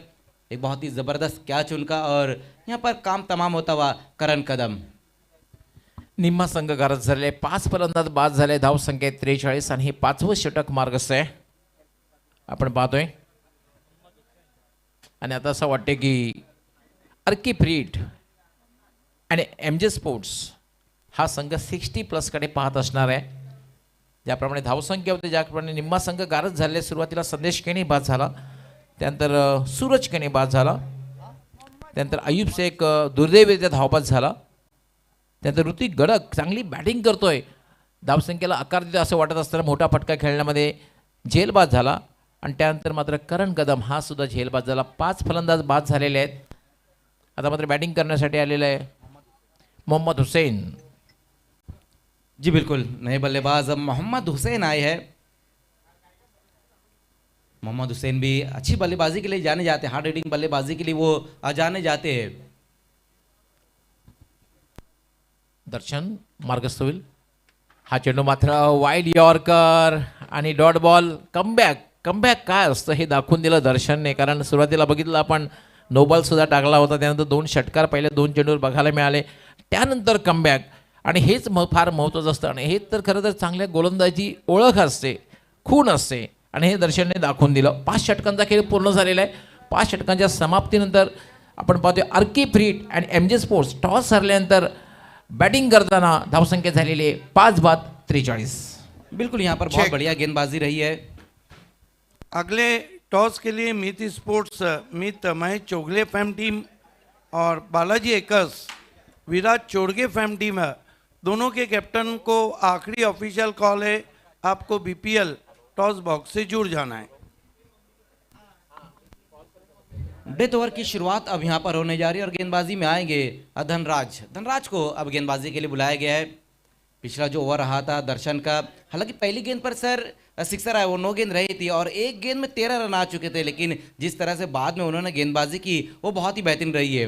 एक बहुत ही जबरदस्त कैच उनका और यहाँ पर काम तमाम होता हुआ करण कदम.
निम्मा संघ गारद झाले. 5 फलंदाज बाद झाले. धाव संख्या 43 आणि हे 5वं षटक मार्गस्थ आहे आपण पाहतोय. आणि आता असं वाटते की आरके फ्रीड आणि एमजे स्पोर्ट्स हा संघ 60+ कडे पाहत असणार आहे. ज्याप्रमाणे धावसंख्या होते, ज्याप्रमाणे निम्मा संघ गारज झाले. सुरुवातीला संदेश केणी बाद झाला, त्यानंतर सूरज केणी बाद झाला, त्यानंतर अयुब शेख दुर्दैवरित्या धावबाद झाला, त्यानंतर ऋतिक गडक चांगली बॅटिंग करतोय, धावसंख्येला आकार देतो असं वाटत असताना मोठा फटका खेळण्यामध्ये झेलबाद झाला. आणि त्यानंतर मात्र करण कदम हा सुद्धा झेलबाद झाला. 5 फलंदाज बाद झालेले आहेत. आता मात्र बॅटिंग करण्यासाठी आलेलं आहे मोहम्मद हुसैन.
जी बिल्कुल, नए बल्लेबाज अब मोहम्मद हुसैन आए हैं. मोहम्मद हुसैन भी अच्छी बल्लेबाजी के लिए जाने जाते हैं, हार्ड हिटिंग बल्लेबाजी के लिए वो जाने जाते हैं.
दर्शन मार्गस्थ होईल. हा चेंडू मात्र वाईड यॉर्कर आणि डॉट बॉल. कमबॅक काय असतं हे दाखवून दिलं दर्शनने, कारण सुरुवातीला बघितलं आपण नो बॉल सुद्धा टाकला होता, त्यानंतर 2 षटकार पहिल्या 2 चेंडूवर बघायला मिळाले, त्यानंतर कमबॅक. आणि हेच फार महत्त्वाचं असतं आणि हेच तर खरं तर चांगल्या गोलंदाजी ओळख असते, खूण असते, आणि हे दर्शनने दाखवून दिलं. 5 षटकांचा खेळ पूर्ण झालेला आहे. 5 षटकांच्या समाप्तीनंतर आपण पाहतोय RK freight and MJ sports toss हरल्यानंतर बॅटिंग करताना धावसंख्या झालेली आहे 5 बाद 43.
बिल्कुल यहाँ पर बहुत बढ़िया गेंदबाजी रही है.
अगले टॉस के लिए Meet sports Mahesh Chogale fam team और बालाजी एकर्स विराट चोड़गे फैम टीम है. दोनों के कैप्टन को आखिरी ऑफिशियल कॉल है, आपको बीपीएल टॉस बॉक्स से जुड़ जाना है.
डेथ ओवर की शुरुआत अब यहाँ पर होने जा रही है और गेंदबाजी में आएंगे धनराज को अब गेंदबाजी के लिए बुलाया गया है. पिछला जो ओवर रहा था दर्शन का, हालांकि पहली गेंद पर सर सिक्सर आया, वो 9 गेंद रही थी और एक गेंद में 13 रन आ चुके थे, लेकिन जिस तरह से बाद में उन्होंने गेंदबाजी की वो बहुत ही बेहतरीन रही है.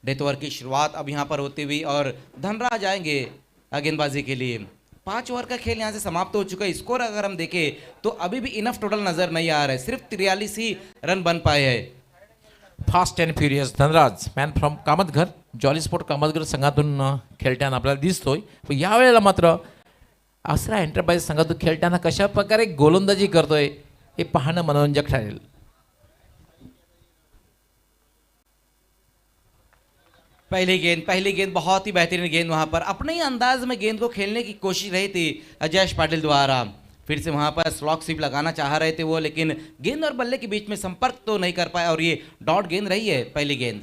डेथ ओवर की शुरुआत अब यहाँ पर होती हुई और धनराज आएंगे गेंदबाजी के लिए. 5 ओवर का खेल यहाँ से समाप्त हो चुका है. स्कोर अगर हम देखें तो अभी भी इनफ टोटल नजर नहीं आ रहा है, सिर्फ 43 ही रन बन पाए हैं.
Fast and furious Dhanraj man from Kamatghar, jolly sport Kamatghar संघातून खेळताना आपल्याला दिसतोय. पण यावेळेला मात्र आसरा एंटरप्राइज संघातून खेळताना कशा प्रकारे गोलंदाजी करतोय हे पाहणं मनोरंजक ठरेल.
पहली गेंद बहुत ही बेहतरीन गेंद, वहां पर अपने ही अंदाज में गेंद को खेलने की कोशिश रही थी अजयश पाटिल द्वारा. फिर से वहां पर स्लॉक स्वीप लगाना चाह रहे थे वो, लेकिन गेंद और बल्ले के बीच में संपर्क तो नहीं कर पाए और ये डॉट गेंद रही है पहली गेंद.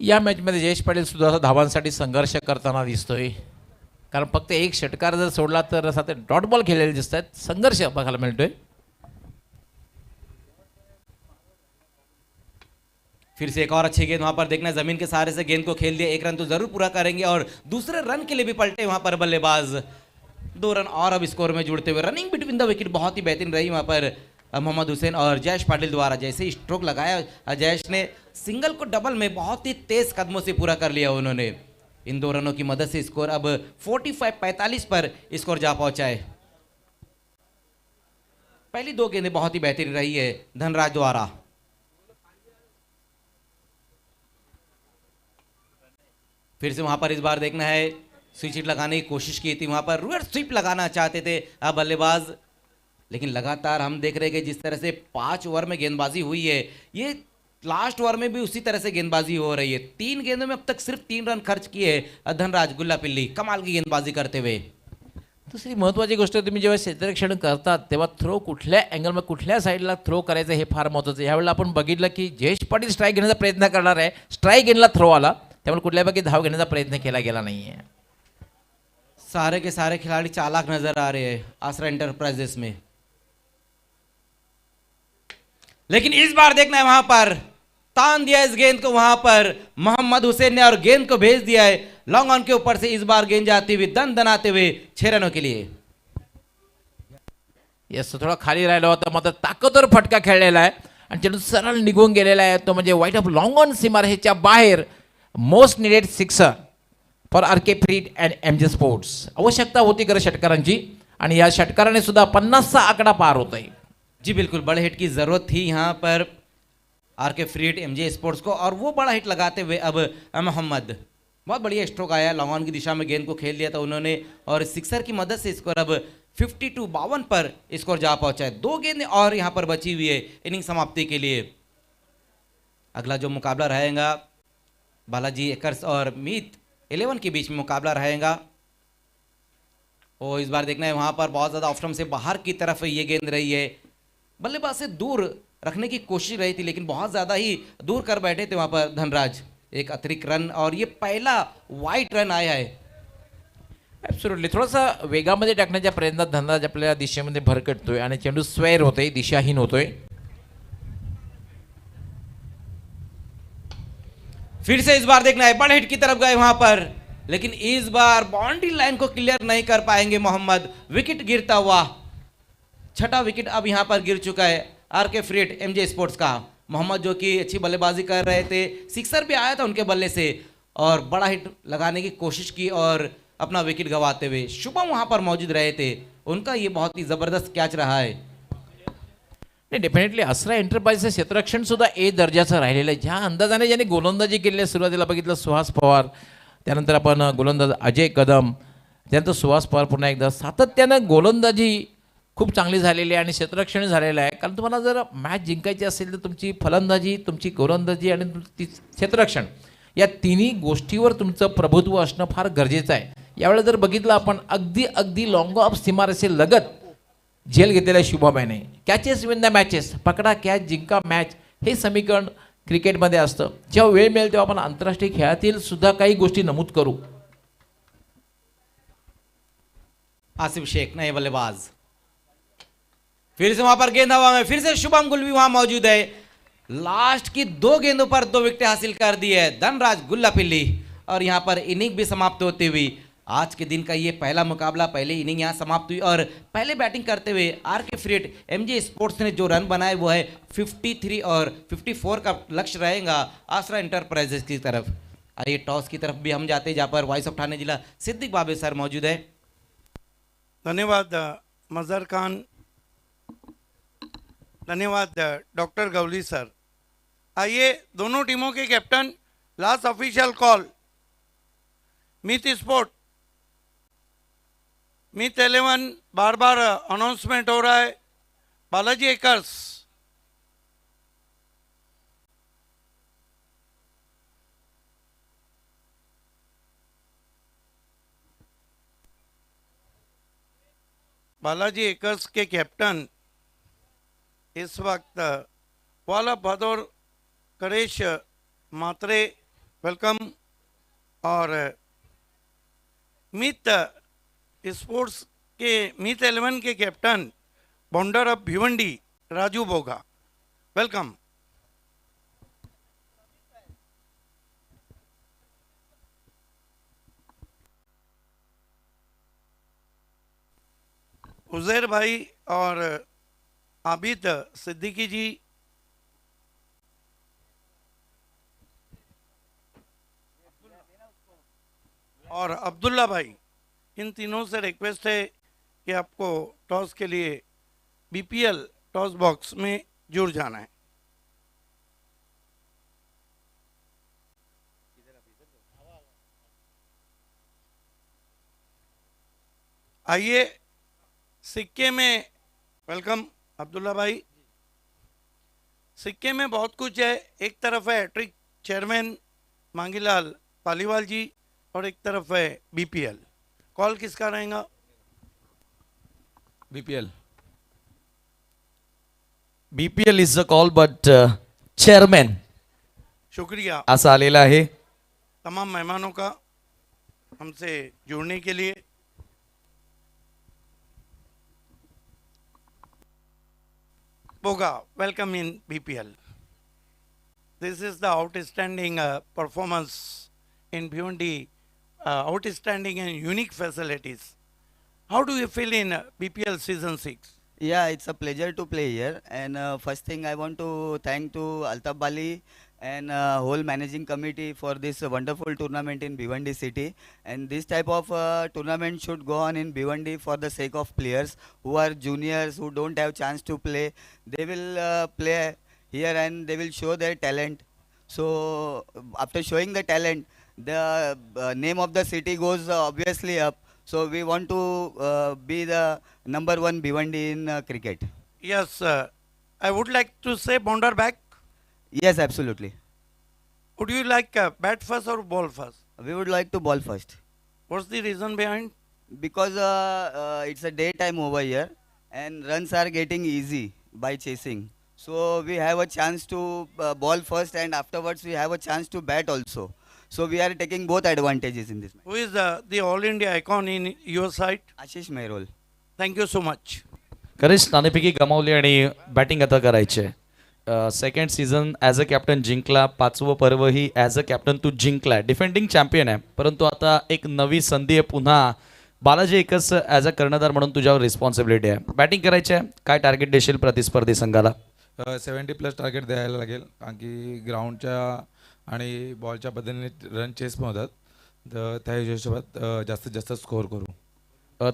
या मॅचमध्ये जयेश पाटील सुद्धा धावांसाठी संघर्ष करताना दिसतोय, कारण फक्त एक षटकार जर सोडला तर असा ते डॉट बॉल खेळलेले दिसत आहेत. संघर्ष बघायला मिळतोय.
फिर से एक और अच्छी गेंद वहां पर देखना, जमीन के सहारे से गेंद को खेल दिया. 1 रन तो जरूर पूरा करेंगे और दूसरे रन के लिए भी पलटे वहां पर बल्लेबाज. 2 रन और अब स्कोर में जुड़ते हुए. रनिंग बिटवीन द विकेट बहुत ही बेहतरीन रही वहां पर मोहम्मद हुसैन और जयेश पाटिल द्वारा. जैसे ही स्ट्रोक लगाया जयेश ने, सिंगल को डबल में बहुत ही तेज कदमों से पूरा कर लिया उन्होंने. इन 2 रनों की मदद से स्कोर अब 45-45 पर स्कोर जा पहुंचा है. पहली 2 गेंदें बहुत ही बेहतरीन रही है धनराज द्वारा. फिर से वहां पर इस बार देखना है, स्विच हिट लगाने की कोशिश की थी, वहां पर रिवर्स स्वीप लगाना चाहते थे बल्लेबाज, लेकिन लगातार हम देख रहे हैं कि जिस तरह से 5 ओवर में गेंदबाजी हुई है, ये लास्ट ओवर में भी उसी तरह से गेंदबाजी हो रही है. 3 गेंदों में अब तक सिर्फ 3 रन खर्च किए धनराज गुल्ला पिल्ली, कमाल की गेंदबाजी करते हुए.
दुसरी महत्त्वाची गोष्ट, तुम्ही जेव्हा क्षेत्ररक्षण करतात तेव्हा थ्रो कुठल्या अँगलमध्ये कुठल्या साईडला थ्रो करायचं हे फार महत्त्वाचं. यावेळेला आपण बघितलं की जयेश पाटील स्ट्राईक घेण्याचा प्रयत्न करणार आहे, स्ट्राईक घेण्याला थ्रो आला, त्यामुळे कुठल्यापैकी धाव घेण्याचा प्रयत्न केला गेला नाही आहे.
सारे के सारे खिलाड़ी चालाक नजर आ रहे हैं आसरा एंटरप्राइजेस में, लेकिन इस बार देखना है वहां पर तान दिया इस गेंद को वहां पर मोहम्मद हुसैन ने और गेंद को भेज दिया है लॉन्ग ऑन के ऊपर से. इस बार गेंद जाती हुई दन दनाते हुए 6 रनों के लिए.
यस, थोडा खाली राहिला होता, मात्र ताकदवर फटका खेळलेला आहे आणि चेंडू सरळ निघून गेलेला आहे. तो म्हणजे वाईट ऑफ लॉंग ऑन सीमारेषेच्या बाहेर. Most needed sixer for RK freight and MJ sports. आवश्यकता होती खरं षटकारांची आणि या षटकाराने सुद्धा 50चा आकडा पार होत आहे.
जी बिल्कुल, बड़े हिट की जरूरत थी यहाँ पर आरके फ्रीट एमजे स्पोर्ट्स को, और वो बड़ा हिट लगाते हुए अब मोहम्मद. बहुत बढ़िया स्ट्रोक आया, लॉन्ग ऑन की दिशा में गेंद को खेल दिया था उन्होंने और सिक्सर की मदद से स्कोर अब 52 पर स्कोर जा पहुंचा है. 2 गेंदें और यहाँ पर बची हुई है इनिंग समाप्ति के लिए. अगला जो मुकाबला रहेगा बालाजी एकर्स और मीत 11 के बीच में मुकाबला रहेगा. ओ इस बार देखना है वहां पर बहुत ज्यादा ऑफ स्टंप से बाहर की तरफ ये गेंद रही है, बल्लेबाज से दूर रखने की कोशिश रही थी लेकिन बहुत ज्यादा ही दूर कर बैठे थे वहां पर धनराज। एक अतिरिक्त रन और ये पहला वाईट रन आया है।
ॲब्सोल्युटली थोडासा वेगामध्ये टाकण्याच्या प्रयत्नात धनराज आपल्या दिशेमध्ये भरकटतोय आणि चेंडू स्वैर होतोय, दिशाहीन होतोय.
फिर से इस बार देखना है बड़ हिट की तरफ गए वहां पर, लेकिन इस बार बाउंड्री लाइन को क्लियर नहीं कर पाएंगे मोहम्मद। विकेट गिरता हुआ, छठा विकेट अब यहां पर गिर चुका है आरके फ्रीट एमजे स्पोर्ट्स का। मोहम्मद जो कि अच्छी बल्लेबाजी कर रहे थे, सिक्सर भी आया था उनके बल्ले से और बड़ा हिट लगाने की कोशिश की और अपना विकेट गंवाते हुए शुभम वहां पर मौजूद रहे थे। उनका ये बहुत ही जबरदस्त कैच रहा है।
नाही डेफिनेटली असरा एंटरप्राइजचं क्षेत्ररक्षण सुद्धा ए दर्जाचं राहिलेलं आहे. ज्या अंदाजाने ज्यांनी गोलंदाजी केली आहे, सुरुवातीला बघितलं सुहास पवार, त्यानंतर आपण गोलंदाज अजय कदम, त्यानंतर सुहास पवार पुन्हा एकदा सातत्यानं गोलंदाजी खूप चांगली झालेली आहे आणि क्षेत्ररक्षण झालेलं आहे. कारण तुम्हाला जर मॅच जिंकायची असेल तर तुमची फलंदाजी, तुमची गोलंदाजी आणि तुमची क्षेत्ररक्षण या तिन्ही गोष्टीवर तुमचं प्रभुत्व असणं फार गरजेचं आहे. यावेळेला जर बघितलं आपण अगदी अगदी लॉंग ऑफ सीमारेषे लगत झेल घेतलेल्या शुभमने कॅचेस विन द मॅचेस, पकडा कॅच जिंका मॅच, हे समीकरण क्रिकेटमध्ये असतं. जेव्हा वेळ मिळेल तेव्हा आपण आंतरराष्ट्रीय खेळातील सुद्धा काही गोष्टी नमूद करू.
आसिफ शेख नए बल्लेबाज, फिर से वहां पर गेंद हवा में, फिर से शुभम गुल भी वहां मौजूद है। लास्ट की 2 गेंदों पर 2 विकेट हासिल कर दी है धनराज गुल्लापिल्ली और यहां पर इनिंग भी समाप्त होती हुई आज के दिन का ये पहला मुकाबला, पहली इनिंग यहाँ समाप्त हुई और पहले बैटिंग करते हुए आरके फ्रीट एमजे स्पोर्ट्स ने जो रन बनाए वो है 53 और 54 का लक्ष्य रहेगा आसरा इंटरप्राइजेस की तरफ। आइए टॉस की तरफ भी हम जाते हैं जहाँ पर वॉइस ऑफ ठाणे जिला सिद्दीक बाबे सर मौजूद है।
धन्यवाद मजहर खान, धन्यवाद डॉक्टर गवली सर। आइए दोनों टीमों के कैप्टन, लास्ट ऑफिशियल कॉल, मीत स्पोर्ट, मीत 11 बार बार अनाउंसमेंट हो रहा है। बालाजी एकर्स, बालाजी एकर्स के कैप्टन इस वक्त वाला बहादुर करेश मात्रे, वेलकम। और मीत स्पोर्ट्स के मीत 11 के captain bounder of Bhiwandi Raju Boga, welcome. Uzair भाई और आबिद सिद्दीकी जी, और अब्दुल्ला भाई, इन तीनों से रिक्वेस्ट है कि आपको टॉस के लिए बीपीएल टॉस बॉक्स में जुड़ जाना है। आइए सिक्के में, वेलकम अब्दुल्ला भाई। सिक्के में बहुत कुछ है, एक तरफ है ट्रिक चेयरमैन मांगीलाल पालीवाल जी और एक तरफ है बीपीएल। कॉल किसका रहेगा?
BPL is a call but chairman
शुक्रिया
असं आलेलं आहे.
तमाम मेहमानों का हमसे जुड़ने के लिए। Boga, welcome in BPL. This is the outstanding performance in Bhiwandi, outstanding and unique facilities. How do you feel in BPL season 6?
Yeah, it's a pleasure to play here. And first thing I want to thank to Altaf Bali and whole managing committee for this wonderful tournament in Bhiwandi city. And this type of tournament should go on in Bhiwandi for the sake of players who are juniors, who don't have chance to play. They will play here and they will show their talent. So after showing the talent, the name of the city goes obviously up. So we want to be the number 1 Bhiwandi in cricket.
Yes, I would like to say bounder back.
Yes, absolutely.
Would you like bat first or ball first?
We would like to ball first.
What's the reason behind?
because it's a daytime over here and runs are getting easy by chasing. So we have a chance to ball first and afterwards we have a chance to bat also. So we are taking both advantages in this match.
Who is the All India icon in your side?
Ashish Mehrol.
Thank you so much.
करेच नाणेफेकी गमावली आणि batting आता करायचे. Second season as a captain जिंकला, 5वं पर्वही as a captain तू जिंकला. Defending champion आहे, परंतु आता एक नवी संधी आहे. पुन्हा बालाजी एकच ॲज अ कर्णधार म्हणून तुझ्यावर रिस्पॉन्सिबिलिटी आहे. बॅटिंग करायची आहे, काय टार्गेट देशील प्रतिस्पर्धी संघाला?
70+ टार्गेट द्यायला लागेल, कारण की ग्राउंडच्या आणि बॉलच्या पद्धतीने रन चेस पण होतात. तर त्या हिशोबात जास्तीत जास्त स्कोअर करू.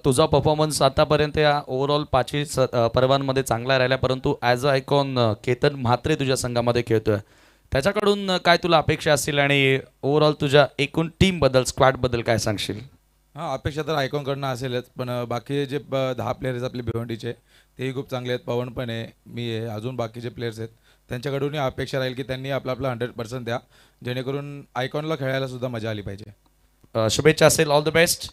तुझा परफॉर्मन्स आतापर्यंत या ओव्हरऑल 5 पर्वांमध्ये चांगला राहिला, परंतु as a icon Ketan Mhatre तुझ्या संघामध्ये खेळतोय. त्याच्याकडून काय तुला अपेक्षा असतील आणि ओव्हरऑल तुझ्या एकूण टीमबद्दल, स्क्वॅडबद्दल काय सांगशील?
हां, अपेक्षा तर आयकॉनकडनं असेलच, पण बाकी जे 10 प्लेयर्स आपले भिवंडीचे तेही खूप चांगले आहेत. पवन पण आहे, मी आहे, अजून बाकीचे प्लेयर्स आहेत. त्यांच्याकडूनही अपेक्षा राहील की त्यांनी आपला 100% द्या, जेणेकरून आयकॉनला खेळायला सुद्धा मजा आली पाहिजे.
शुभेच्छा असेल. All the best.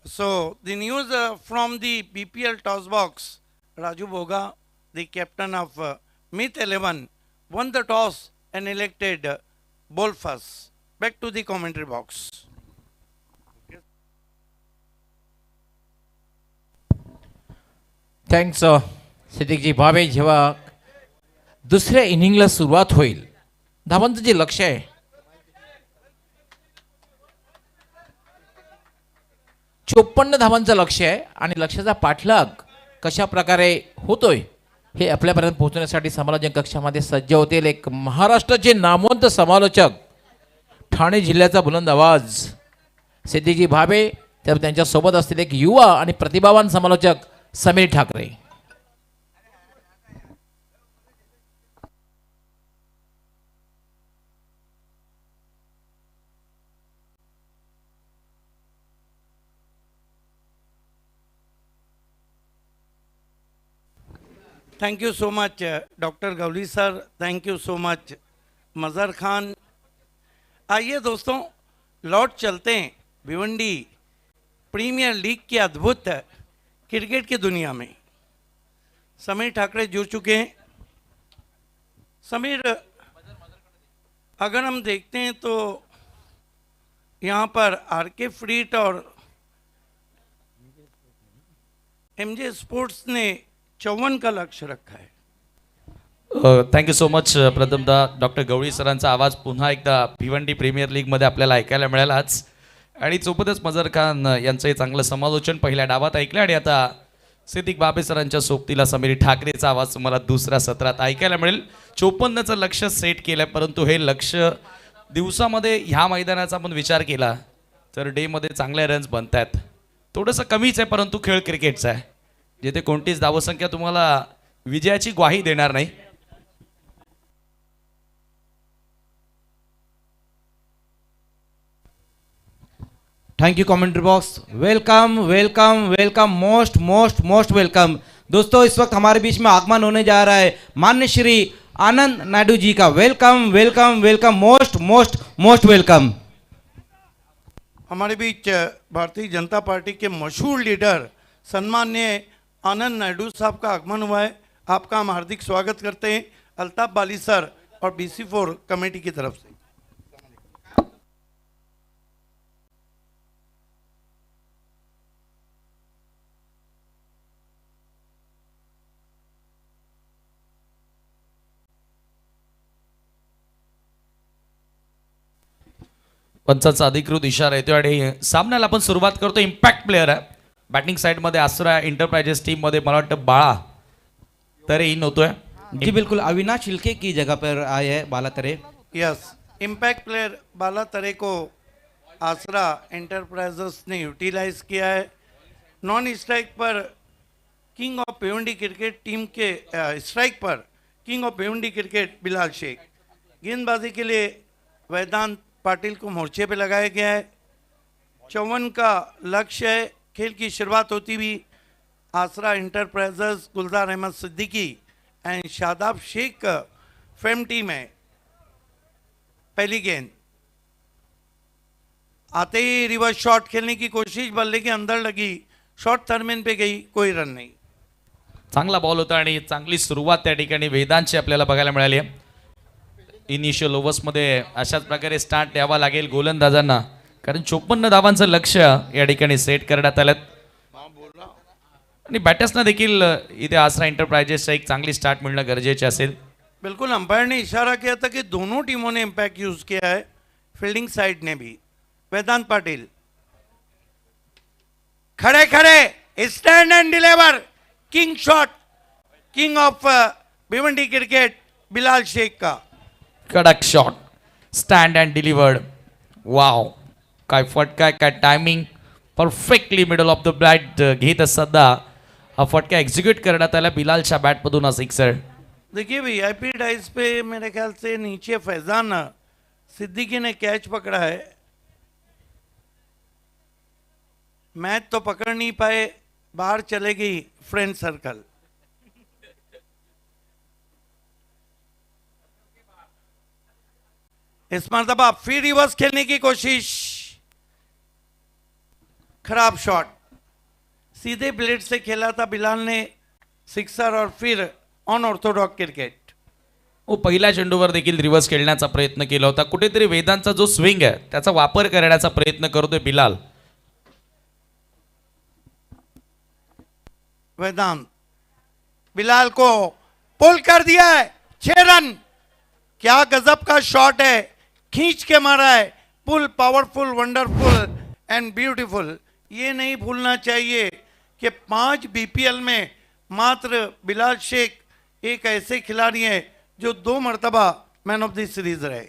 So the news from the BPL toss box, Raju Boga, the captain of Myth 11, won the toss and elected bowl first. Back to the commentary box.
Thanks सिद्दीकजी भावे. जेव्हा दुसऱ्या इनिंगला सुरुवात होईल, धावांचं जे लक्ष आहे 54 धावांचं लक्ष आहे आणि लक्ष्याचा पाठलाग कशा प्रकारे होतोय हे आपल्यापर्यंत पोहोचण्यासाठी समालोचन कक्षामध्ये सज्ज होतील एक महाराष्ट्राचे नामवंत समालोचक, ठाणे जिल्ह्याचा बुलंद आवाज सिद्दीकजी भावे, तर त्यांच्यासोबत असतील एक युवा आणि प्रतिभावान समालोचक Sameer Thackeray.
Thank you so much, Dr. Gavli sir. Thank you so much, मजहर खान. आइए दोस्तों, लौट चलते हैं भिवंडी प्रीमियर लीग की अद्भुत क्रिकेट की दुनिया में. समीर ठाकरे जुड़ चुके हैं. समीर, अगर हम देखते हैं तो यहाँ पर आरके फ्रीट और एमजे स्पोर्ट्स ने 54 का लक्ष्य रखा है.
Thank you so much. प्रथमतः डॉक्टर गवळी सरांचा आवाज पुन्हा एकदा भिवंडी प्रीमियर लीगमध्ये आपल्याला ऐकायला मिळाला आज, आणि सोबतच मजहर खान यांचंही चांगलं समालोचन पहिल्या डावात ऐकलं. आणि आता सिद्दीक बाबे सरांच्या सोबतीला समीर ठाकरेचा आवाज तुम्हाला दुसऱ्या सत्रात ऐकायला मिळेल. 54चं लक्ष्य सेट केलं, परंतु हे लक्ष्य दिवसामध्ये ह्या मैदानाचा आपण विचार केला तर डेमध्ये चांगले रन्स बनत आहेत. थोडंसं कमीच आहे, परंतु खेळ क्रिकेटचा आहे, जिथे कोणतीच धावसंख्या तुम्हाला विजयाची ग्वाही देणार नाही.
Thank you commentary box. Welcome welcome welcome, most most most welcome. दोस्तों, इस वक्त हमारे बीच में आगमन होने जा रहा है मान्य श्री आनंद नायडू जी का. Welcome welcome welcome, most most most welcome.
हमारे बीच भारतीय जनता पार्टी के मशहूर लीडर सम्माननीय आनंद नायडू साहब का आगमन हुआ है. आपका हम हार्दिक स्वागत करते हैं अल्ताफ बाली सर और BC4 कमेटी की तरफ से.
पंचांचा अधिकृत इशारा येतो आणि सामन्याला आपण सुरुवात करतो. इम्पॅक्ट प्लेअर आहे बॅटिंग साईडमध्ये आसरा एंटरप्राइजेस टीममध्ये, मला वाटतं बाळा तरे इन होतोय.
जी बिल्कुल, अविनाश शिल्के की जगह पर आए हैं बाला तरे.
यस, इम्पैक्ट प्लेयर बाला तरे को आसरा एंटरप्राइजेस ने यूटिलाइज किया है. नॉन स्ट्राइक पर king of Bhiwandi cricket team के स्ट्राइक पर king of Bhiwandi cricket Bilal Shaikh. गेंदबाजी के लिए वेदांत पाटिल को मोर्चे पे लगाया गया है. 54 का लक्ष्य है. खेल की शुरुआत होती हुई Aasra enterprises, Gulzar Ahmed Siddiqui and Shadab Shaikh fame team है. पहली गेंद आते ही रिवर्स शॉट खेलने की कोशिश, बल्ले के अंदर लगी, शॉर्ट थर्मेन पे गई, कोई रन नहीं।
चांगला बॉल होता आणि चांगली सुरुवात त्या ठिकाणी वेदांची आपल्याला बघायला मिळाली आहे. इनिशियल ओव्हर्समध्ये अशाच प्रकारे स्टार्ट द्यावा लागेल गोलंदाजांना, कारण 54 धावांचं लक्ष या ठिकाणी सेट करण्यात आलं आणि बॅटर्सना देखील इथे आसरा एंटरप्राइजेसचा एक चांगली स्टार्ट मिळणं गरजेचे असेल.
बिल्कुल अंपायर ने इशारा किया था कि दोनों टीमों ने इम्पैक्ट यूज किया है, फील्डिंग साइड ने भी। वेदांत पाटिल खड़े खड़े stand and deliver, king shot, king of Bhiwandi cricket Bilal Shaikh का।
कडक shot, stand and delivered. Wow, काय फटका, काय timing, perfectly middle of the bat घेत असताना हा फटका एक्झिक्यूट करण्यात आला बिलालच्या बॅटमधून. हा सिक्सर.
देखिए वीआईपी डाइस पे मेरे ख्याल से नीचे फैजान सिद्दीकी ने कैच पकड़ा है, मैच तो पकड़ नहीं पाए, बाहर चले गई फ्रेंड सर्कल। इस मरतबा फिर रिवर्स खेलने की कोशिश, खराब शॉट, सीधे ब्लेड से खेला था बिलाल ने सिक्सर, और फिर ऑन ऑर्थोडॉक्स क्रिकेट।
हो, पहिल्या चेंडूवर देखील रिव्हर्स खेळण्याचा प्रयत्न केला होता. कुठेतरी वेदांचा जो स्विंग आहे त्याचा वापर करण्याचा प्रयत्न करतोय बिलाल.
वेदांत बिलाल को पुल कर दिया है, 6 रन। क्या गजब का शॉट है, खींच के मारा है, पुल पावरफुल, वंडरफुल एंड ब्यूटीफुल। ये नहीं भूलना चाहिए कि 5 बीपीएल में मात्र बिलाल शेख एक ऐसे खिलाड़ी हैं जो 2 मर्तबा मैन ऑफ द सीरीज रहे।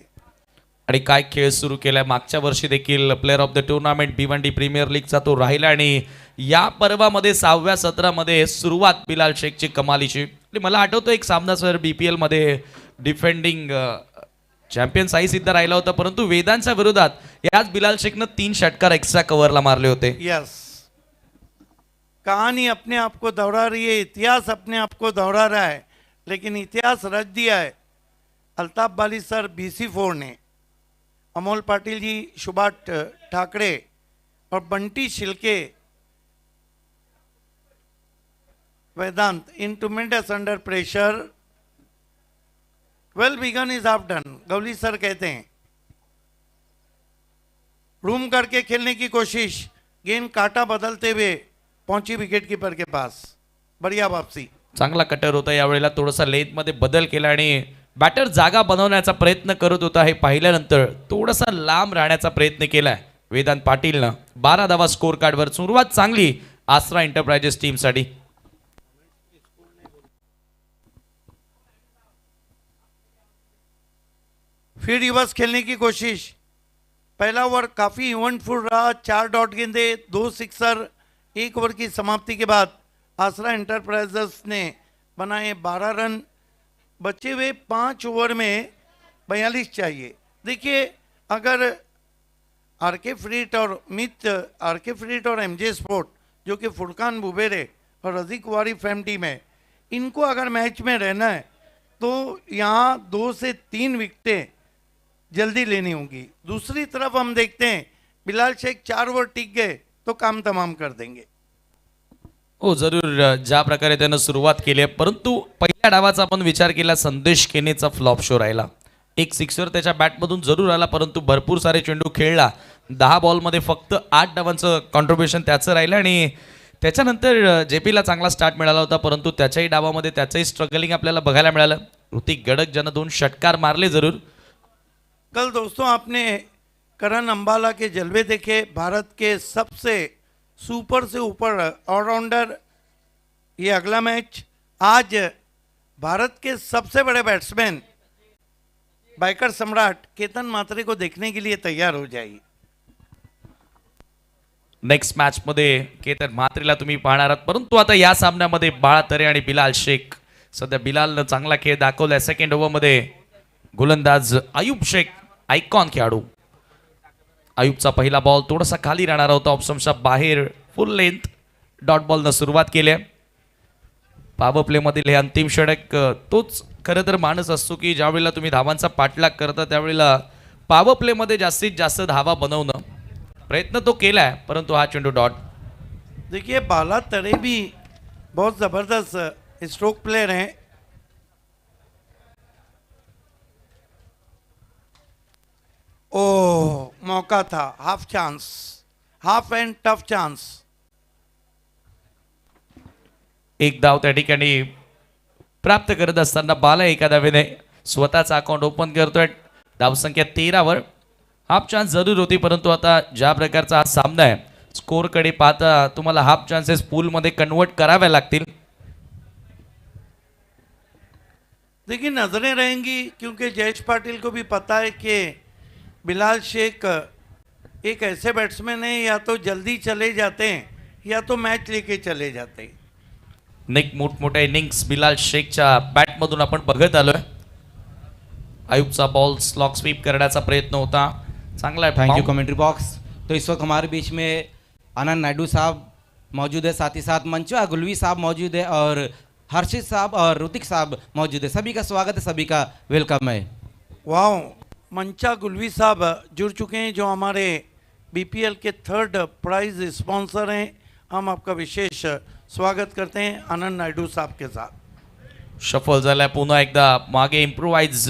आणि काय खेळ सुरू केलाय. मागच्या वर्षी देखील player of the tournament Bhiwandi premier लीगचा तो राहिला आणि या पर्वामध्ये 6व्या सत्रामध्ये सुरुवात बिलाल शेखची कमालीची. आणि मला आठवतं एक सामना सर बीपीएल मध्ये डिफेंडिंग चॅम्पियन साई सिद्ध राहिला होता, परंतु वेदांच्या विरोधात याच बिलाल शेखनं 3 षटकार एक्स्ट्रा कव्हरला मारले होते.
यस, कहानी अपने आप को दोहरा रही है, इतिहास अपने आप को दोहरा रहा है, लेकिन इतिहास रच दिया है अल्ताफ बाली सर BC4 ने। अमोल पाटिल जी, सुभाष ठाकरे और Bunty Shilke, Vedant in tremendous under pressure, well begun is half done, Gawali sir कहते हैं। रूम करके खेलने की कोशिश, गेंद काटा बदलते हुए पहुंची विकेट कीपर के पास, बढ़िया वापसी।
चांगला कटर होता. यावेळेला थोडासा लेंथ मध्ये बदल केला आणि बॅटर जागा बनवण्याचा प्रयत्न करत होता. हे पाहिल्यानंतर थोडासा लांब राहण्याचा प्रयत्न केलाय वेदांत पाटीलनं. 12 धावा स्कोर कार्डवर. सुरुवात चांगली आसरा एंटरप्राइजेस टीमसाठी.
फिर रिवर्स खेलने की कोशिश, पहला ओवर काफी इवेंटफुल रहा, 4 डॉट गेंदे, 2 सिक्सर। 1 ओवर की समाप्ति के बाद आसरा एंटरप्राइजेस ने बनाए 12 रन, बचे हुए 5 ओवर में 42 चाहिए। देखिए, अगर आरके फ्रीट और एमजे स्पोर्ट जो कि फुरकान बुबेरे और रजीक वारी फैम टीम है, इनको अगर मैच में रहना है तो यहाँ 2 से 3 विकेटें जल्दी लेनी होगी। दूसरी तरफ हम देखते हैं बिलाल शेख 4 ओवर टिक गए तो काम तमाम कर देंगे।
हो, जरूर. ज्या प्रकारे त्यानं सुरुवात केली आहे, परंतु पहिल्या डावाचा आपण विचार केला, संदेश केनेचा फ्लॉप शो राहिला. एक सिक्सर त्याच्या बॅटमधून जरूर आला, परंतु भरपूर सारे चेंडू खेळला. 10 बॉलमध्ये फक्त 8 डावांचं कॉन्ट्रीब्युशन त्याचं राहिलं आणि त्याच्यानंतर जेपीला चांगला स्टार्ट मिळाला होता, परंतु त्याच्याही डावामध्ये त्याचंही स्ट्रगलिंग आपल्याला बघायला मिळालं. ऋतिक गडक ज्यानं 2 षटकार मारले जरूर.
कल दोस्तों आपने करण अंबाला के जलवे देखे, भारत के सबसे सुपर से ऊपर ऑलराउंडर। ये अगला मैच आज भारत के सबसे बड़े बैट्समैन बाइकर सम्राट केतन मात्रे को देखने के लिए तैयार हो जाइए।
नेक्स्ट मॅच मध्ये केतन म्हात्रेला तुम्ही पाहणार आहात, परंतु आता या सामन्यामध्ये बाळा तरे आणि बिलाल शेख. सध्या बिलालनं चांगला खेळ दाखवलाय. सेकंड ओव्हरमध्ये गोलंदाज आयुब शेख, आयकॉन खेळाडू. आयुबचा पहिला बॉल थोडासा खाली राहणार होता, ऑप्शनच्या बाहेर, फुल लेंथ डॉट बॉलनं सुरुवात केली आहे. पॉवर प्लेमधील हे अंतिम षटक तोच खरं तर माणूस असतो की ज्यावेळेला तुम्ही धावांचा पाठलाग करता त्यावेळेला पॉवर प्लेमध्ये जास्तीत जास्त धावा बनवणं प्रयत्न तो केलाय परंतु हा चेंडू डॉट.
देखिए बाला तरे भी बहुत ज़बरदस्त स्ट्रोक प्लेयर हैं. ओह मौका था, half chance, half and tough chance.
एक धाव त्या ठिकाणी प्राप्त करत असताना बाला एका धावेने स्वतःचा अकाउंट ओपन करतोय. धावसंख्या 13 वर. हाफ चान्स जरूर होती परंतु आता ज्या प्रकारचा हा सामना आहे स्कोरकडे पाहता तुम्हाला हाफ चान्सेस पूलमध्ये कन्वर्ट कराव्या लागतील.
देखिए नजरें रहेंगी क्योंकि जयेश पाटिल को भी पता है कि बिलाल शेख एक ऐसे बैट्समैन है या तो जल्दी चले जाते हैं या तो मैच लेके चले जाते हैं.
नेक मोठमोठ्या इनिंग्स बिलाल शेखच्या बॅटमधून आपण बघत आलोय. आयुबचा बॉल स्लॉक स्वीप करण्याचा प्रयत्न होता. चांगला
थैंक यू कमेंट्री बॉक्स. तो इस वक्त हमारे बीच में आनंद नायडू साहब मौजूद है, साथ ही साथ मंचुआ गुलवी साहब मौजूद है और हर्षित साहब और ऋतिक साहब मौजूद है. सभी का स्वागत है, सभी का वेलकम है.
वाह, मंचा गुलवी साहब जुड़ चुके हैं जो हमारे बीपीएल के 3rd प्राइज स्पॉन्सर हैं. हम आपका विशेष स्वागत करते हैं आनंद नायडू साहब के साथ.
शफल झालाय. पुन्हा एकदा मागे इम्प्रोवाइज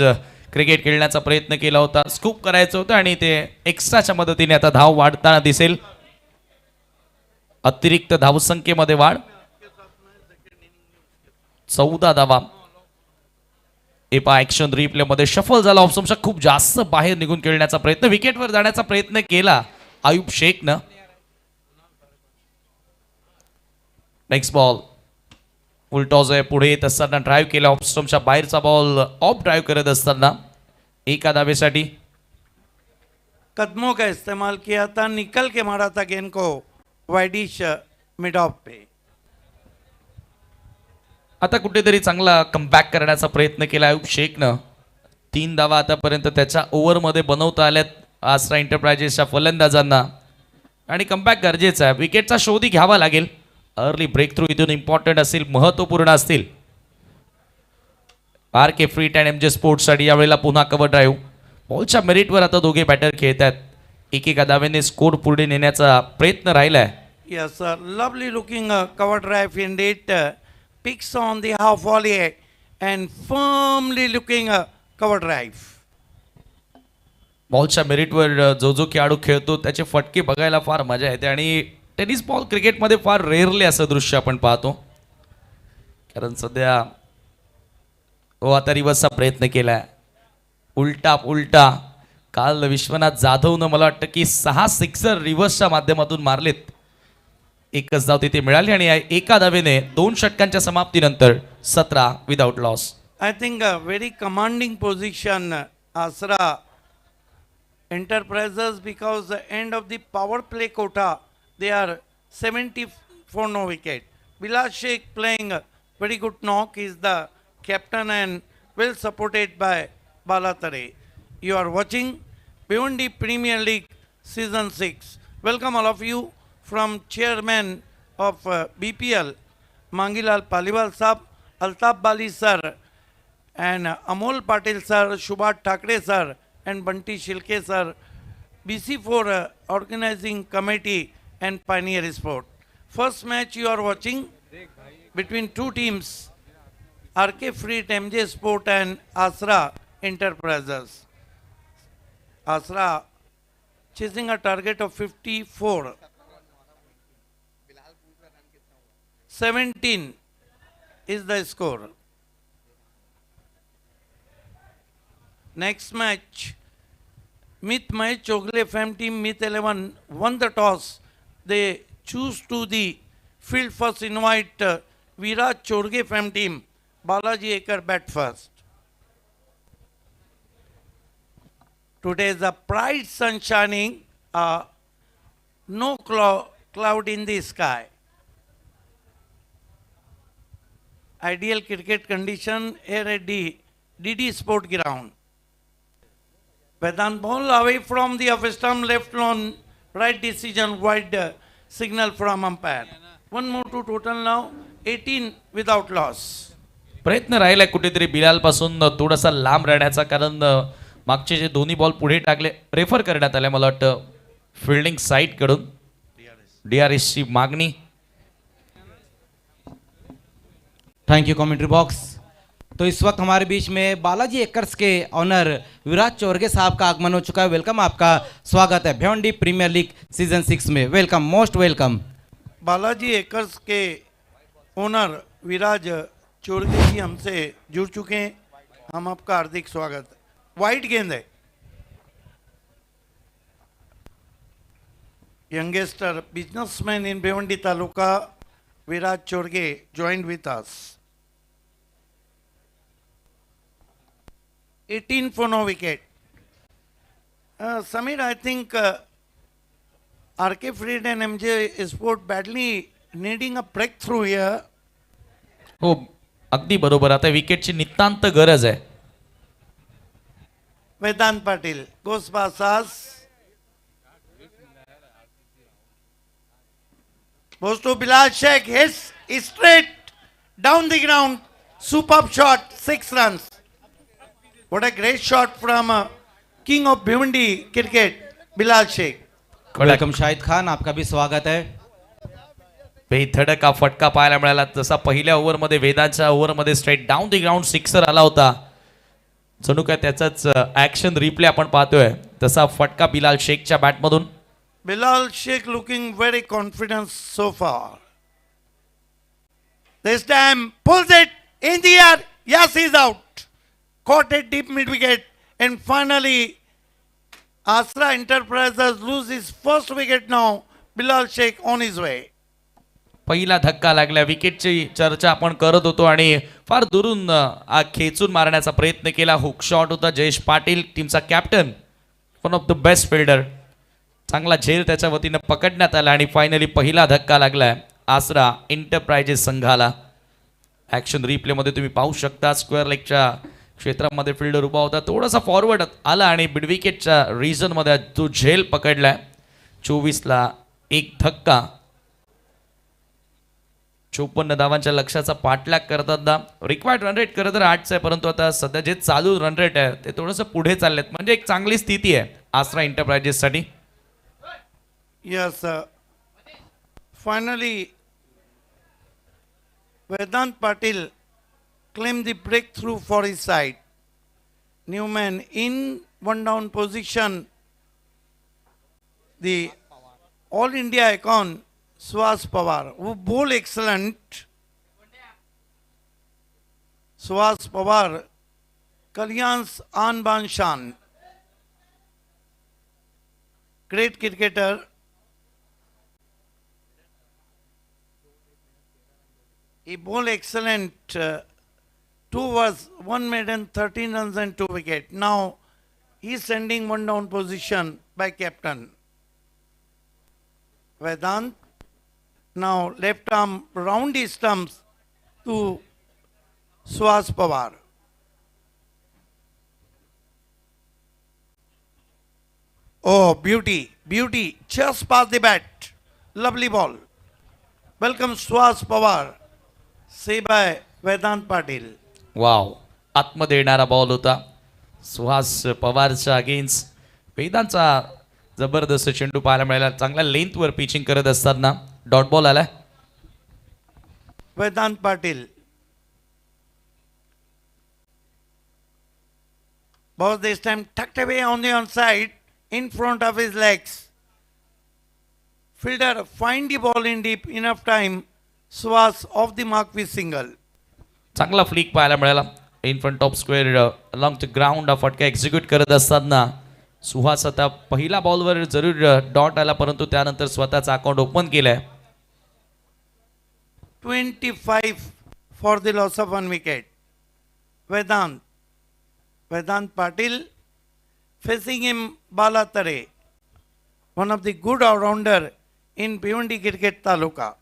क्रिकेट खेळण्याचा प्रयत्न केला होता. स्कूप करायचं होतं आणि ते एक्स्ट्राच्या मदतीने आता धाव वाढताना दिसेल. अतिरिक्त धावसंख्येमध्ये वाढ. 14 धावा. एपा ऍक्शन रिप्ले मध्ये शफल झाला. ऑप्शनच्या खूप जास्त बाहेर निघून खेळण्याचा प्रयत्न, विकेटवर जाण्याचा प्रयत्न केला आयुब शेखनं. नेक्स्ट बॉल उलटॉज आहे. पुढे येत असताना ड्राईव्ह केला. ऑफस्टम्पच्या बाहेरचा बॉल ऑफ ड्राईव्ह करत असताना एका धावेसाठी.
कदमों का इस्तेमाल किया था, निकल के मारा था गेंद को वाइडिश मिड ऑफ पे.
आता कुठेतरी चांगला कमबॅक करण्याचा प्रयत्न केला आयुब शेखनं. 3 धावा आतापर्यंत त्याच्या ओव्हरमध्ये बनवता आल्यात आसरा एंटरप्राइजेसच्या फलंदाजांना आणि कमबॅक गरजेचा आहे. विकेटचा शोधही घ्यावा लागेल. अर्ली ब्रेक थ्रू इथून इम्पॉर्टंट असतील, महत्त्वपूर्ण असतील. आर के फ्रीट अँड MJ स्पोर्ट्ससाठी यावेळेला पुन्हा कव्हर ड्राईव्ह. बॉलच्या मेरिटवर आता दोघे बॅटर खेळत आहेत. एकेका धावेने स्कोर पुढे नेण्याचा प्रयत्न राहिलाय.
Yes, sir. Lovely looking cover drive indeed. Picks on the half volley and firmly looking cover drive.
बॉलच्या मेरिटवर जो जो खेळाडू खेळतो त्याचे फटके बघायला फार मजा येते आणि टेनिस बॉल क्रिकेटमध्ये फार रेअरली असं दृश्य आपण पाहतो. कारण सध्या आता रिव्हर्सचा प्रयत्न केलाय. उलटा उलटा. काल विश्वनाथ जाधवनं मला वाटतं की 6 सिक्सर रिव्हर्सच्या माध्यमातून मारलेत. एकच धाव तिथे मिळाली आणि एका धावेने 2 षटकांच्या समाप्तीनंतर 17 without loss.
I think a very commanding position Asra Enterprises because the end of the power play quota they are 70 for no wicket. Bilal Sheikh playing a very good knock. He is the captain and well supported by Bala Tare. You are watching Bhiwandi Premier League Season 6. Welcome all of you from Chairman of BPL Mangilal Paliwal Sahab, Altaf Bali sir and Amol Patil sir, Subhash Thakre sir and Banti Shilke sir, BC4 organizing committee and Pioneer Sport. First match you are watching between two teams, RK Freet MJ Sport and Asra Enterprises. Asra chasing a target of 54. 17 is the score. Next match, Meet Mahesh Chogle FM team Meet 11 won the toss. They choose to the field first, invite Virat Chorge FM team. Balaji Ekar bat first. Today is a bright sun shining, no cloud in the sky. Ideal cricket condition here at the DD Sport ground. Vedant ball away from the off stump, left on right decision, wide signal from umpire. One more to total now, 18 without loss.
प्रयत्न राहिलाय कुठेतरी बिलाल पासून थोडासा लांब राहण्याचा, कारण मागचे जे दोन्ही बॉल पुढे टाकले प्रेफर करण्यात आले मला वाटतं फिल्डिंग साईडकडून DRS ची मागणी.
Thank you commentary box. तो इस वक्त हमारे बीच में बालाजी एकर्स के ऑनर विराज चोरगे साहब का आगमन हो चुका है। वेलकम, आपका स्वागत है भिवंडी प्रीमियर लीग सीजन 6 में। Welcome, most welcome.
Balaji acres के ओनर विराज चोरगे जी हमसे जुड़ चुके हैं, हम आपका हार्दिक स्वागत। वाइट गेंद है, youngster businessman in Bhiwandi taluka Viraj Chorge joined with us. 18 for no wicket. Samir, I think RK Freed and MJ Sport badly needing a breakthrough here.
हो, अगदी बरोबर. आता विकेटची नितांत गरज आहे.
Vedant Patil goes past us. Goes to Bilal Sheikh, hits straight down the ground. Superb shot, 6 runs. What a great shot from king of Bhiwandi cricket, Bilal Sheikh.
Welcome Shahid Khan, आपका भी स्वागत है।
बेधडक हा फटका पाहायला मिळाला. जसा पहिल्या ओव्हरमध्ये वेदांच्या ओव्हरमध्ये straight down the ground sixer आला होता, जणू काय त्याचाच ऍक्शन रिप्ले आपण पाहतोय. तसा फटका Bilal शेखच्या बॅटमधून.
Bilal Sheikh looking very confident so far. This time pulls it in the air. Yes, he's out. Caught it deep mid wicket, and finally Asra Enterprises lose his first wicket now. Bilal Sheikh on his way.
पहिला धक्का लागला. विकेटची चर्चा आपण करत होतो आणि फार दुरून खेचून मारण्याचा प्रयत्न केला. हुक शॉट होता. जयेश पाटील टीमचा captain, one of the best fielder. चांगला झेल त्याच्या वतीनं पकडण्यात आला आणि फायनली पहिला धक्का लागलाय आसरा एंटरप्राइजेस संघाला. ॲक्शन रिप्लेमध्ये तुम्ही पाहू शकता, स्क्वेअर लेगच्या क्षेत्रामध्ये फिल्डर उभा होता, थोडासा फॉरवर्ड आला आणि मिड विकेटच्या रिजनमध्ये तो झेल पकडलाय. 24ला एक धक्का. 54 धावांच्या लक्ष्याचा पाठलाग करताना रिक्वायर्ड रन रेट खरं तर 8च आहे, परंतु आता सध्या जे चालू रन रेट आहे ते थोडंसं पुढे चाललेत, म्हणजे एक चांगली स्थिती आहे आसरा एंटरप्राइजेससाठी.
Yes, finally Vedant Patil claimed the breakthrough for his side. Newman in one down position. The All India icon Suhas Pawar, who bowl excellent. Suhas Pawar, Kalyan's An Ban Shan. Great cricketer. He bowled excellent. 2 overs, 1 maiden, 13 runs and 2 wicket. Now he is sending one down position by captain. Vedant now left arm round his stumps to Suhas Pawar. Oh, beauty, beauty, just past the bat. Lovely ball. Welcome Suhas Pawar. Say by Vedant Patil.
वाव, आतमध्ये येणारा ball होता Suhas पवारच्या against. वेदांचा जबरदस्त चेंडू पाहायला मिळाला. चांगल्या लेंथवर pitching करत असताना डॉट बॉल आला.
Vedant Patil. Ball this time tucked away on the onside in front of his legs. Fielder find the ball in deep enough time. Suhas off the mark with single.
चांगला flick पाहायला मिळाला. In front of square along the ground हा फटका execute करत असताना सुहास आता पहिला बॉलवर जरूर डॉट आला, परंतु त्यानंतर स्वतःचा अकाउंट ओपन केलाय.
25 for the loss of 1 wicket. Vedant Patil facing him Bala Tare, one of the good all-rounder in Bhiwandi Cricket Taluka.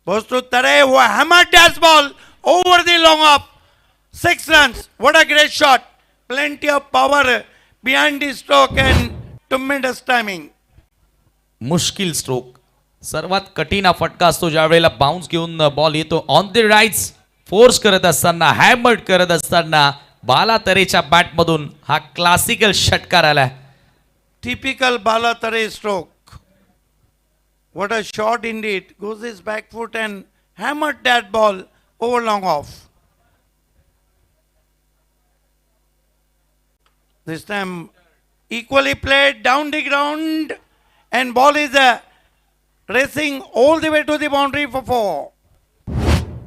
Goes to Tare, who hammered that ball over the long off. 6 runs. What a great shot. Plenty of power behind the stroke and tremendous timing.
मुश्किल stroke, सर्वात कठीण हा फटका असतो ज्या वेळेला bounce घेऊन ball येतो. ऑन द राईट्स फोर्स करत असताना, हॅमर्ड करत असताना बाला तरेच्या बॅटमधून हा क्लासिकल षटकार आलाय.
typical Balatare stroke. What a shot indeed. Goes his back foot and hammered that ball over long off. This time equally played down the ground and ball is racing all the way to the boundary for 4.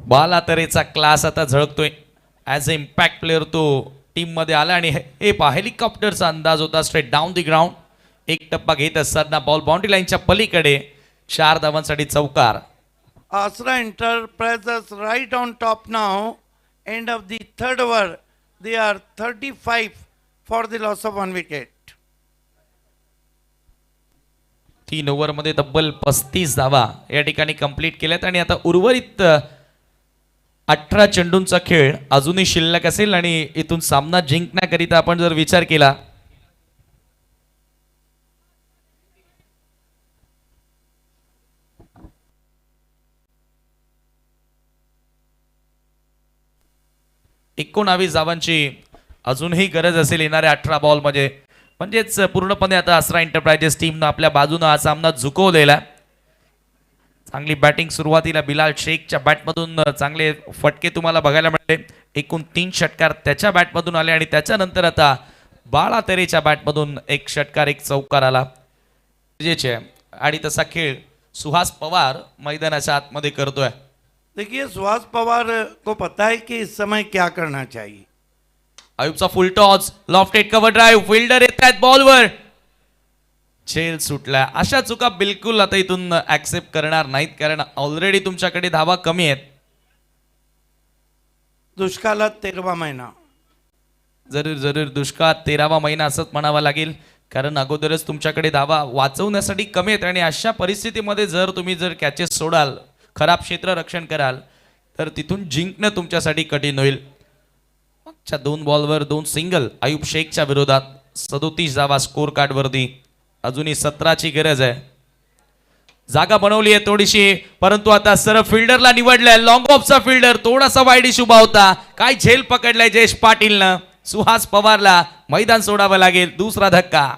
बालातरेचा class आता झळकतोय. As a impact player तो टीममध्ये आला आणि हे पहा हेलिकॉप्टरचा अंदाज होता. Straight down the ground. एक टप्पा घेत असताना बॉल बाउंड्री लाईनच्या पलीकडे 4 धावांसाठी चौकार.
Asra Enterprises right on top now. End of the third over. They are 35 for the loss of 1 wicket.
3 ओव्हरमध्ये तब्बल 35 धावा या ठिकाणी कंप्लीट केल्यात आणि आता उर्वरित 18 चेंडूंचा खेळ अजूनही शिल्लक असेल आणि इथून सामना जिंकण्याकरिता आपण जर विचार केला एकोणावीस धावांची अजूनही गरज असेल येणाऱ्या 18 बॉलमध्ये. म्हणजेच पूर्णपणे आता आसरा एंटरप्राइजेस टीमनं आपल्या बाजूनं हा सामना झुकवलेला. चांगली बॅटिंग सुरुवातीला बिलाल शेखच्या बॅटमधून चांगले फटके तुम्हाला बघायला मिळाले. एकूण 3 षटकार त्याच्या बॅटमधून आले आणि त्याच्यानंतर आता बाळातेरेच्या बॅटमधून 1 षटकार 1 चौकार आला. आणि तसा खेळ सुहास पवार मैदानाच्या आतमध्ये करतोय.
देखिए सुहास पवार को पता है कि इस समय क्या करना चाहिए.
अयुबचा full toss lofted cover drive fielder येत आहेत बॉलवर. झेल सुटला. अशा चुका बिलकुल आता इथून ऍक्सेप्ट करणार नाहीत कारण ऑलरेडी तुमच्याकडे धावा कमी आहेत.
दुष्काळात 13वा महिना.
जरूर जरूर दुष्काळ 13वा महिना असंच म्हणावा लागेल कारण अगोदरच तुमच्याकडे धावा वाचवण्यासाठी कमी आहेत आणि अशा परिस्थितीमध्ये जर तुम्ही कॅचेस सोडाल खराब क्षेत्ररक्षण कराल तर तिथून जिंकणं तुमच्यासाठी कठीण होईल. मागच्या 2 बॉलवर 2 सिंगल अयुब शेखच्या विरोधात 37 धावा स्कोर कार्डवरती. अजूनही 17ची गरज आहे. जागा बनवली आहे थोडीशी परंतु आता सरळ फिल्डरला निवडलाय. लॉंग ऑफचा फिल्डर थोडासा वाईडिश उभा होता. काय झेल पकडलाय जयेश पाटीलनं. सुहास पवारला मैदान सोडावं लागेल. दुसरा धक्का.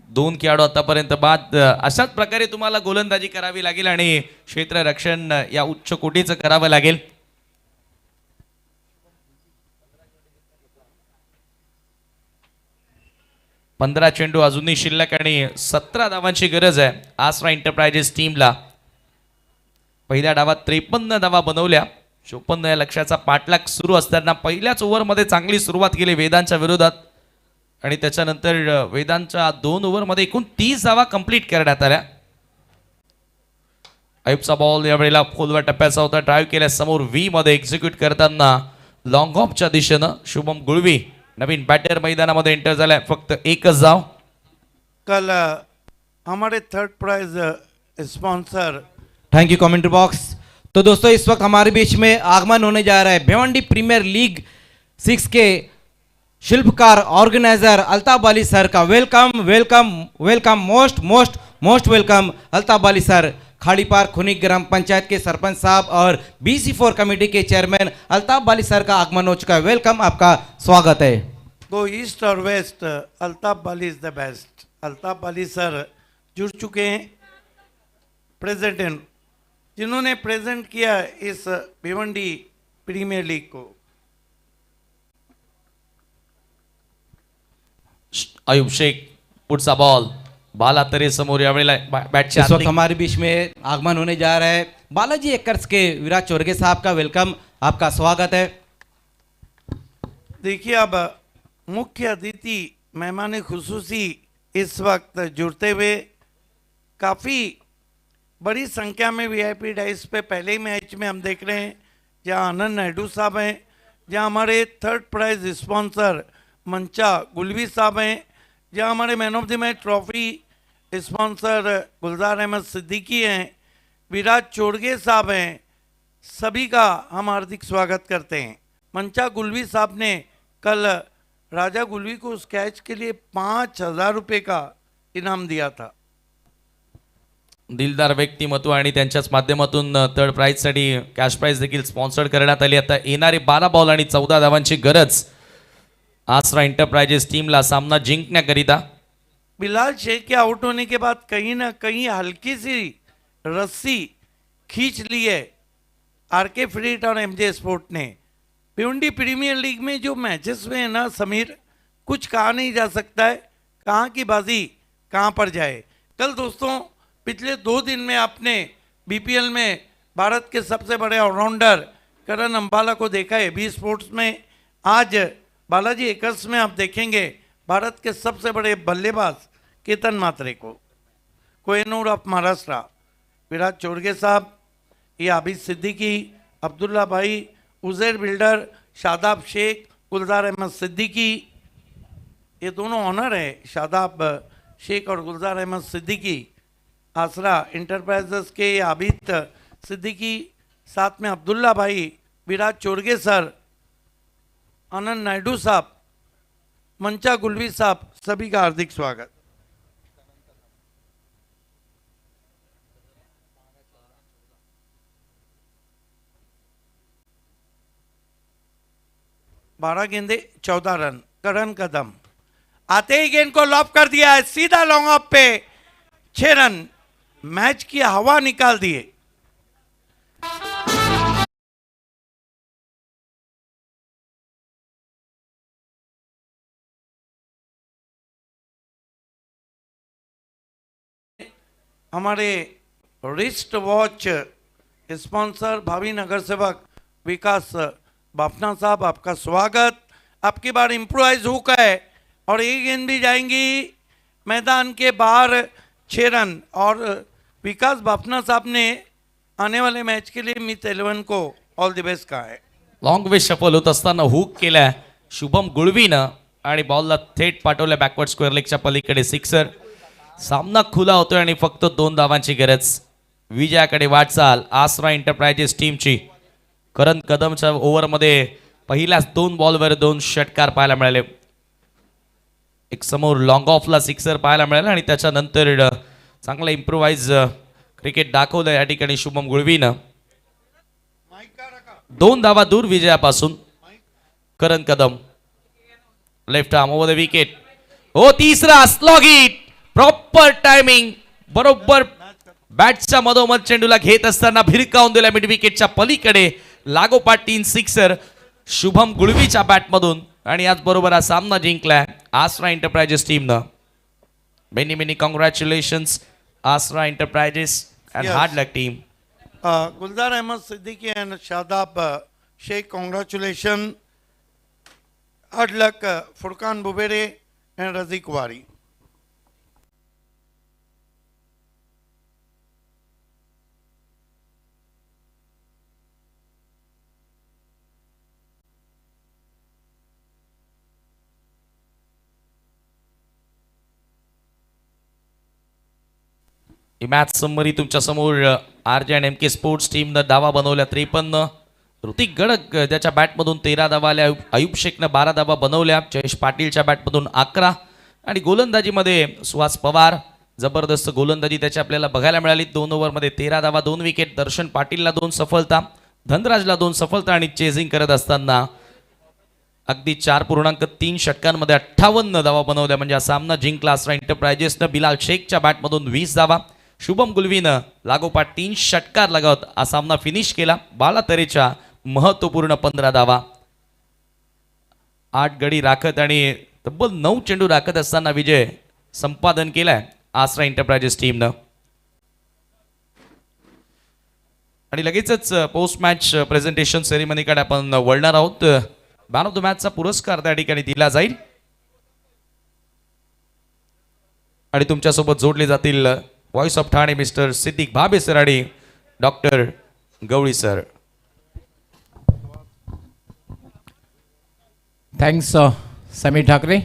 दोन खेळाडू आतापर्यंत बाद. अशाच प्रकारे तुम्हाला गोलंदाजी करावी लागेल आणि क्षेत्ररक्षण या उच्च कोटीचं करावं लागेल. 15 चेंडू अजूनही शिल्लक आणि 17 धावांची गरज आहे आसरा एंटरप्राइजेस टीमला. पहिल्या डावात 53 धावा बनवल्या. 54 या लक्ष्याचा पाठलाग सुरू असताना पहिल्याच ओव्हरमध्ये चांगली सुरुवात केली वेदांच्या विरोधात आणि त्याच्यानंतर वेदांच्या 2 ओव्हरमध्ये एकूण 30 धावा कंप्लीट करण्यात आल्या. अयुबचा बॉल यावेळेला खोलवर टप्प्याचा होता. ड्राईव्ह केल्या समोर व्ही मध्ये एक्झिक्यूट करताना लॉंग ऑफच्या दिशेनं शुभम गुळवी नवीन बॅटर मैदानामध्ये एंटर झालाय. फक्त एकच धाव.
कल हमारे third prize sponsor.
Thank you commentary box. तो दोस्तों इस वक्त हमारे बीच में आगमन होने जा रहा है भिवंडी प्रीमियर लीग 6 के शिल्पकार ऑर्गेनाइजर अल्ताफ अली सर का. Welcome welcome welcome. Most most most welcome Altaf Ali sir. Khadipar Khunik ग्राम पंचायत के सरपंच साहब और BC4 कमेटी के चेयरमैन अल्ताफ अली सर का आगमन हो चुका है. वेलकम, आपका स्वागत है.
गो ईस्ट और west, Altaf Ali is the best. Altaf Ali sir जुड़ चुके हैं प्रेसिडेंट, जिन्होंने प्रेजेंट किया इस भिवंडी प्रीमियर लीग को.
अयुब शेख पुढचा बॉल बाला तरे समोर यावेळेला बॅटच्या
इस वक्त हमारे बीच में आगमन होने जा रहा है बालाजी एकर्स के विराट चोरगे साहब का वेलकम, आपका स्वागत है।
देखिए अब मुख्य अतिथि मेहमान खुसूसी इस वक्त जुड़ते हुए काफ़ी बड़ी संख्या में वीआईपी डाइस पे पहले ही मैच में हम देख रहे हैं जहां आनंद नायडू साहब हैं, जहां हमारे third prize sponsor Mancha Gulvi साहब हैं, जहां हमारे man of the match trophy sponsor Gulzar Ahmed Siddiqui हैं, विराट चोरगे साहब हैं, सभी का हम हार्दिक स्वागत करते हैं। मंचा गुलवी साहब ने कल राजा गुलवी को उस कैच के लिए 5,000 रुपये का इनाम दिया था।
दिलदार व्यक्तिमत्व आणि त्यांच्याच माध्यमातून थर्ड प्राइजसाठी कॅश प्राइज देखील स्पॉन्सर करण्यात आली। आता येणारे 12 बॉल आणि 14 धावांची गरज आसरा एंटरप्राइजेस टीमला सामना जिंकण्याकरिता।
बिलाल शेख के आउट होने के बाद कहीं ना कहीं हल्की सी रस्सी खींच ली है आरके फ्रीट और एमजे स्पोर्ट ने। भिवंडी प्रीमियर लीग में जो मैचेस हुए हैं ना समीर, कुछ कहा नहीं जा सकता है कहाँ की बाजी कहाँ पर जाए। कल दोस्तों पिछले 2 दिन में आपने बीपीएल में भारत के सबसे बड़े ऑलराउंडर करण अंबाला को देखा है बी स्पोर्ट्स में। आज बालाजी एकर्स में आप देखेंगे भारत के सबसे बड़े बल्लेबाज केतन मात्रे को। कोहिनूर ऑफ महाराष्ट्र विराट चोरगे साहब, ये आबिद सिद्दीकी, अब्दुल्ला भाई, उजैर बिल्डर, शादाब शेख, गुलजार अहमद सिद्दीकी, ये दोनों ऑनर है शादाब शेख और गुलजार अहमद सिद्दीकी। आसरा इंटरप्राइजेस के आबिद सिद्दीकी, साथ में अब्दुल्ला भाई, विराट चोरगे सर, आनंद नायडू साहब, मंचा गुलवी साहब, सभी का हार्दिक स्वागत। बारह गेंदे 14 रन, करण कदम आते ही गेंद को लॉप कर दिया है सीधा लॉन्ग ऑफ पे 6 रन, मैच की हवा निकाल दिए। हमारे रिस्ट वॉच स्पॉन्सर भावी नगर सेवक विकास बापना साहब, आपका स्वागत। आपकी बार इम्प्रोवाइज हुक है और ये गेंद भी जाएंगी मैदान के बाहर 6 रन। और विकास बापना साहब ने आने वाले मैच के लिए मित 11 को ऑल द बेस्ट कहा है।
लॉंग वे शफल होत असताना हुक केला शुभम गुळवीनं आणि बॉलला थेट पाठवलं बॅकवर्ड स्क्वेअर लेगच्या पलीकडे सिक्सर। सामना खुला होतोय आणि फक्त 2 धावांची गरज। विजयाकडे वाटचाल आसरा एंटरप्राइजेस टीमची। करण कदमच्या ओव्हरमध्ये पहिल्याच 2 बॉलवर 2 षटकार पाहायला मिळाले। एक समोर लॉंग ऑफला सिक्सर पाहायला मिळाला आणि त्याच्यानंतर चांगला इम्प्रोवाइज क्रिकेट दाखवलं या ठिकाणी शुभम गुळवीनं। 2 धावा दूर विजयापासून Karan Kadam, left arm over the wicket. हो तिसरा स्लॉग हिट, प्रॉपर टायमिंग, बरोबर बॅटच्या मधोमध चेंडूला घेत असताना भिरकावून दिला मिड विकेटच्या पलीकडे लागोपाठ 3 सिक्सर शुभम गुळवीच्या बॅटमधून आणि आज बरोबर हा सामना जिंकलाय आसरा एंटरप्राइजेस टीमनं। Many many congratulations Asra enterprises and hard luck team.
Gulzar Ahmed Siddiqui and Shadab Shaikh, congratulation. Hard luck Furqan Bubere and Razi Kuwari.
He match summary तुमच्या समोर आरजे आणि एमके स्पोर्ट्स टीमनं धावा बनवल्या 53। ऋतिक गडक त्याच्या बॅटमधून 13 धावा आल्या, अयुब शेखनं 12 धावा बनवल्या, जयेश पाटीलच्या बॅटमधून 11 आणि गोलंदाजीमध्ये सुहास पवार जबरदस्त गोलंदाजी त्याची आपल्याला बघायला मिळाली। 2 ओव्हरमध्ये 13 धावा 2 विकेट। दर्शन पाटीलला 2 सफलता, धनराजला 2 सफलता आणि चेजिंग करत असताना अगदी 4.3 षटकांमध्ये 58 धावा बनवल्या म्हणजे हा सामना जिंकला आसरा एंटरप्राइजेसनं। बिलाल शेखच्या बॅटमधून 20 धावा, शुभम गुलवीनं लागोपाठ 3 षटकार लगावत हा सामना फिनिश केला। बाला तरेच्या महत्त्वपूर्ण 15 धावा, 8 गडी राखत आणि तब्बल 9 चेंडू राखत असताना विजय संपादन केलाय आसरा एंटरप्राइजेस टीमनं. आणि लगेचच पोस्ट मॅच प्रेझेंटेशन सेरेमनीकडे आपण वळणार आहोत. मॅन ऑफ द मॅचचा पुरस्कार त्या ठिकाणी दिला जाईल आणि तुमच्यासोबत जोडले जातील voice of Thane mister Siddiq Bhave sir आणि doctor Gawli sir.
Thanks Sameer Thackeray.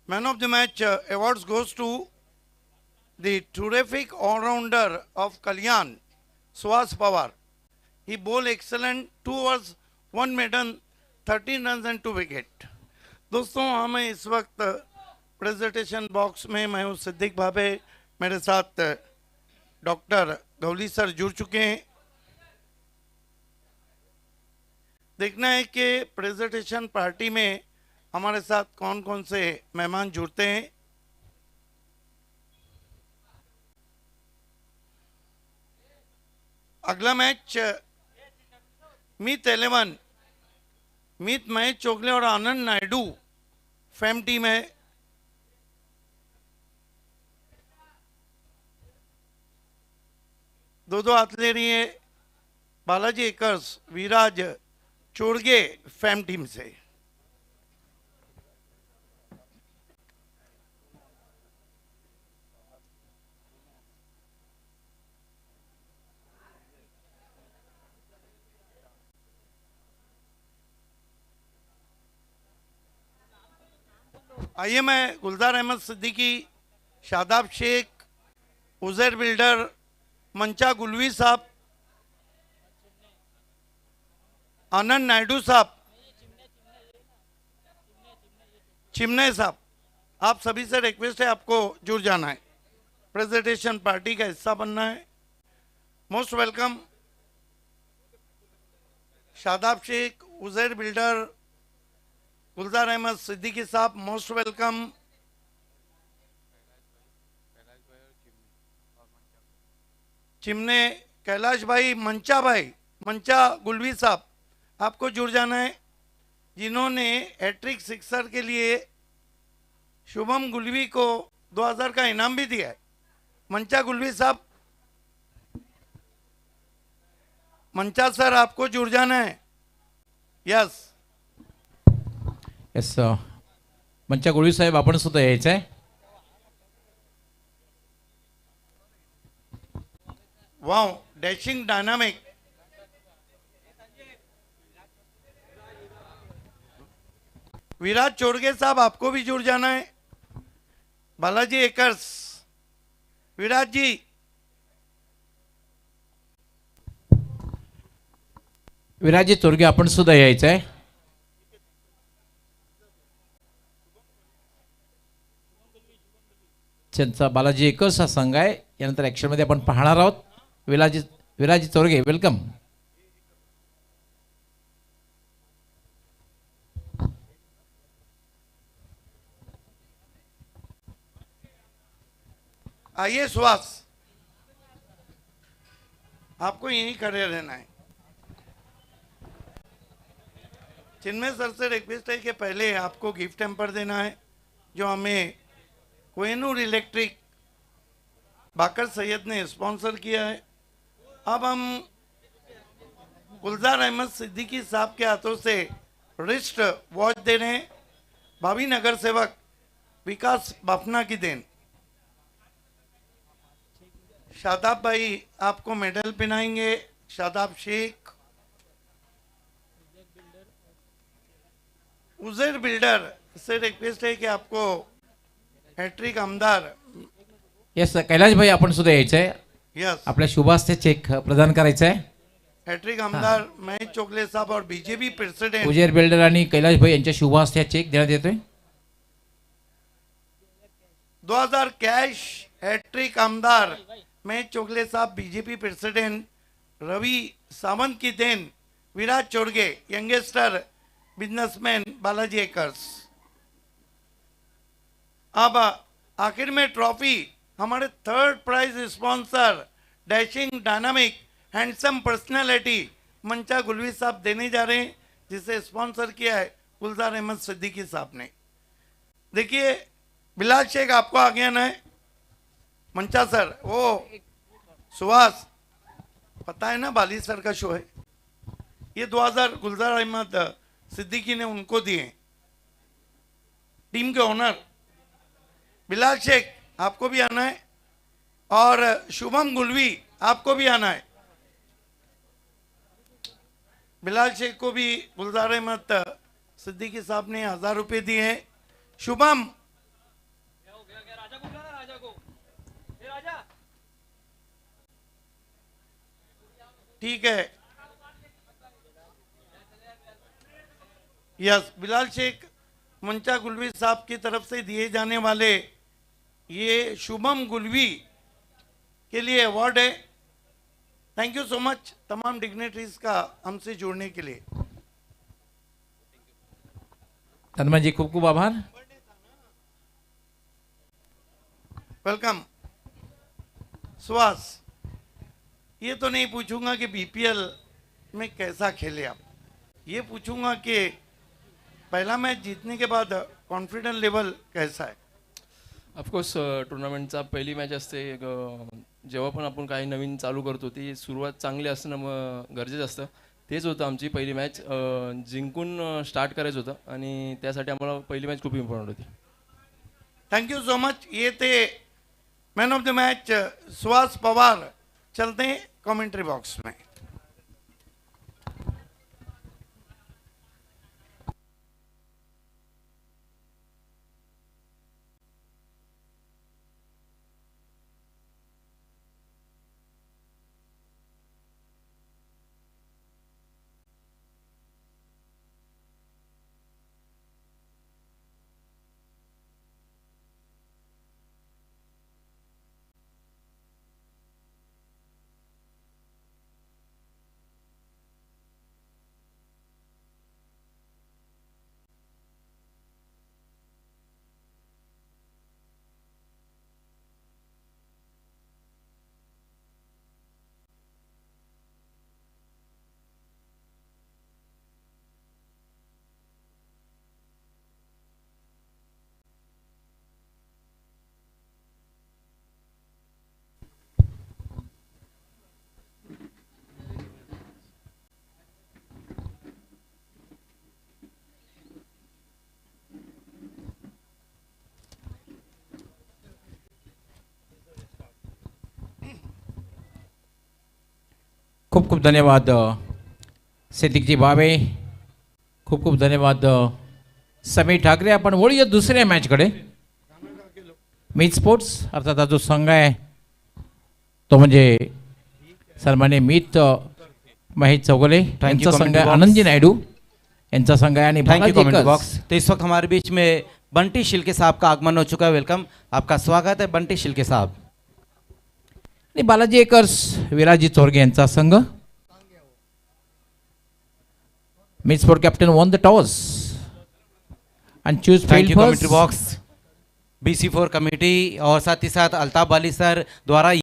Man of the match awards goes to the terrific all-rounder of Kalyan, Suhas Pawar. He bowled excellent, 2 overs, 1 maiden, 13 runs and 2 wicket. दोस्तों हमें इस वक्त प्रेजेंटेशन बॉक्स में मैं हूँ सिद्दीक भाबे, मेरे साथ डॉक्टर गवली सर जुड़ चुके हैं. देखना है कि प्रेजेंटेशन पार्टी में हमारे साथ कौन कौन से मेहमान जुड़ते हैं. अगला मैच मीत 11, मीत महेश चोगले और आनंद नायडू फेम टीम है. दो हाथ ले रही है बालाजी एकर्स विराज चोड़गे फेम टीम से. आइए मैं गुलजार अहमद सिद्दीकी, शादाब शेख, उजैर बिल्डर, मंचा गुलवी साहब, आनंद नायडू साहब, चिमने साहब, आप सभी से रिक्वेस्ट है आपको जुड़ जाना है, प्रेजेंटेशन पार्टी का हिस्सा बनना है. Most welcome Shadab Shaikh, Uzair builder, Gulzar Ahmed Siddiqui साहब, मोस्ट वेलकम. चिमने कैलाश भाई, मंचा गुलवी साहब, आपको जुड़ जाना है. जिन्होंने हैट्रिक सिक्सर के लिए शुभम गुलवी को 2000 का इनाम भी दिया है. मंचा गुलवी साहब, मंचा सर आपको जुड़ जाना है. यस
येस मंचा गोळी साहेब आपण सुद्धा यायचं आहे.
Wow dashing dynamic. विराज चोड़गे साहब आपको भी जुड़ जाना है. बालाजी एकर्स, विराज जी.
विराजी चोरगे आपण सुद्धा यायचं आहे. त्यांचा बालाजी एकर्स हा संघ आहे. यानंतर ॲक्शनमध्ये आपण पाहणार आहोत. विराजी चोरगे वेलकम.
आइए सुहास, आपको यहीं खड़े रहना है. चिन्मय सर से रिक्वेस्ट है कि पहले आपको गिफ्ट टेम्पर देना है जो हमें कोहिनूर इलेक्ट्रिक बाकर सैयद ने स्पॉन्सर किया है. अब हम गुलजार अहमद सिद्दीकी साहब के हाथों से रिस्ट वॉच दे रहे हैं. भावी नगर सेवक विकास बाफना की देन. शादाब भाई आपको मेडल पहनाएंगे. शादाब शेख, उजैर बिल्डर से रिक्वेस्ट है कि आपको हैट्रिक आमदार.
येस कैलाश भाई आपण सुद्धा यायचं आहे.
यस
आपल्या शुभास्ते चेक प्रदान करायचा आहे.
हैट्रिक आमदार महेश चोगले साहब और बीजेपी प्रेसिडेंट
उजेर बिल्डर आणि कैलाश भाई यांच्या शुभास्ते चेक देण्यात येतोय.
2000 कैश हैट्रिक आमदार महेश चोगले साहब, बीजेपी प्रेसिडेंट रवि सावंत की then Viraj Chorge, youngster businessman Balaji acres. अब आखिर में ट्रॉफी हमारे third prize sponsor dashing dynamic handsome personality Mancha Gulvi साहब देने जा रहे हैं, जिसे स्पॉन्सर किया है गुलजार अहमद सिद्दीकी साहब ने। देखिए बिलाल शेख आपको आगे आना है। मंचा सर, वो सुहास, पता है ना बाली सर का शो है, ये 2000 गुलजार अहमद सिद्दीकी ने उनको दिए, टीम के ओनर। बिलाल शेख आपको भी आना है और शुभम गुलवी आपको भी आना है। बिलाल शेख को भी गुलजार अहमद सिद्दीकी साहब ने 1000 रुपये दिए हैं। शुभम, ठीक है, यस, बिलाल शेख मंचा गुलवी साहब की तरफ से दिए जाने वाले ये शुभम गुलवी के लिए अवार्ड है। थैंक यू सो मच तमाम डिग्नेटरीज का हमसे जुड़ने के लिए।
हनुमान जी खूब खूब आभार।
वेलकम। सुहास, ये तो नहीं पूछूंगा कि बीपीएल में कैसा खेले आप, ये पूछूंगा कि पहला मैच जीतने के बाद कॉन्फिडेंस लेवल कैसा है।
ऑफकोर्स टुर्नामेंटचा पहिली मॅच असते, जेव्हा पण आपण काही नवीन चालू करतो ती सुरुवात चांगली असणं गरजेचं असतं. तेच होतं आमची पहिली मॅच, जिंकून स्टार्ट करायचं होतं आणि त्यासाठी आम्हाला पहिली मॅच खूप इम्पॉर्टंट होती.
Thank you so much. ये थे man of the match Suhas Pawar. चलते हैं कमेंट्री बॉक्स में।
खूप खूप धन्यवाद सिद्दीकजी बाबे, खूप खूप धन्यवाद समीर ठाकरे. आपण वळूया दुसऱ्या मॅचकडे. मीत स्पोर्ट्स अर्थात हा जो संघ आहे तो म्हणजे सन्माननीय मीत महेश चौगले यांचा संघ आहे, आनंदी नायडू यांचा संघ आहे आणि
thank you comment
Balaji
box. तो इस वक्त हमारे बीच में बंटी शिल्के साहब का आगमन हो चुका है। वेलकम, आपका स्वागत है बंटी शिल्के साहब।
आणि बालाजी एकर्स विराजी चोरगे यांचा संघ. Meet sport captain won the toss and choose
thank
field
you
first.
Commentary box, BC4 committee और साथ ही साथ अल्ताफ वाली सर द्वारा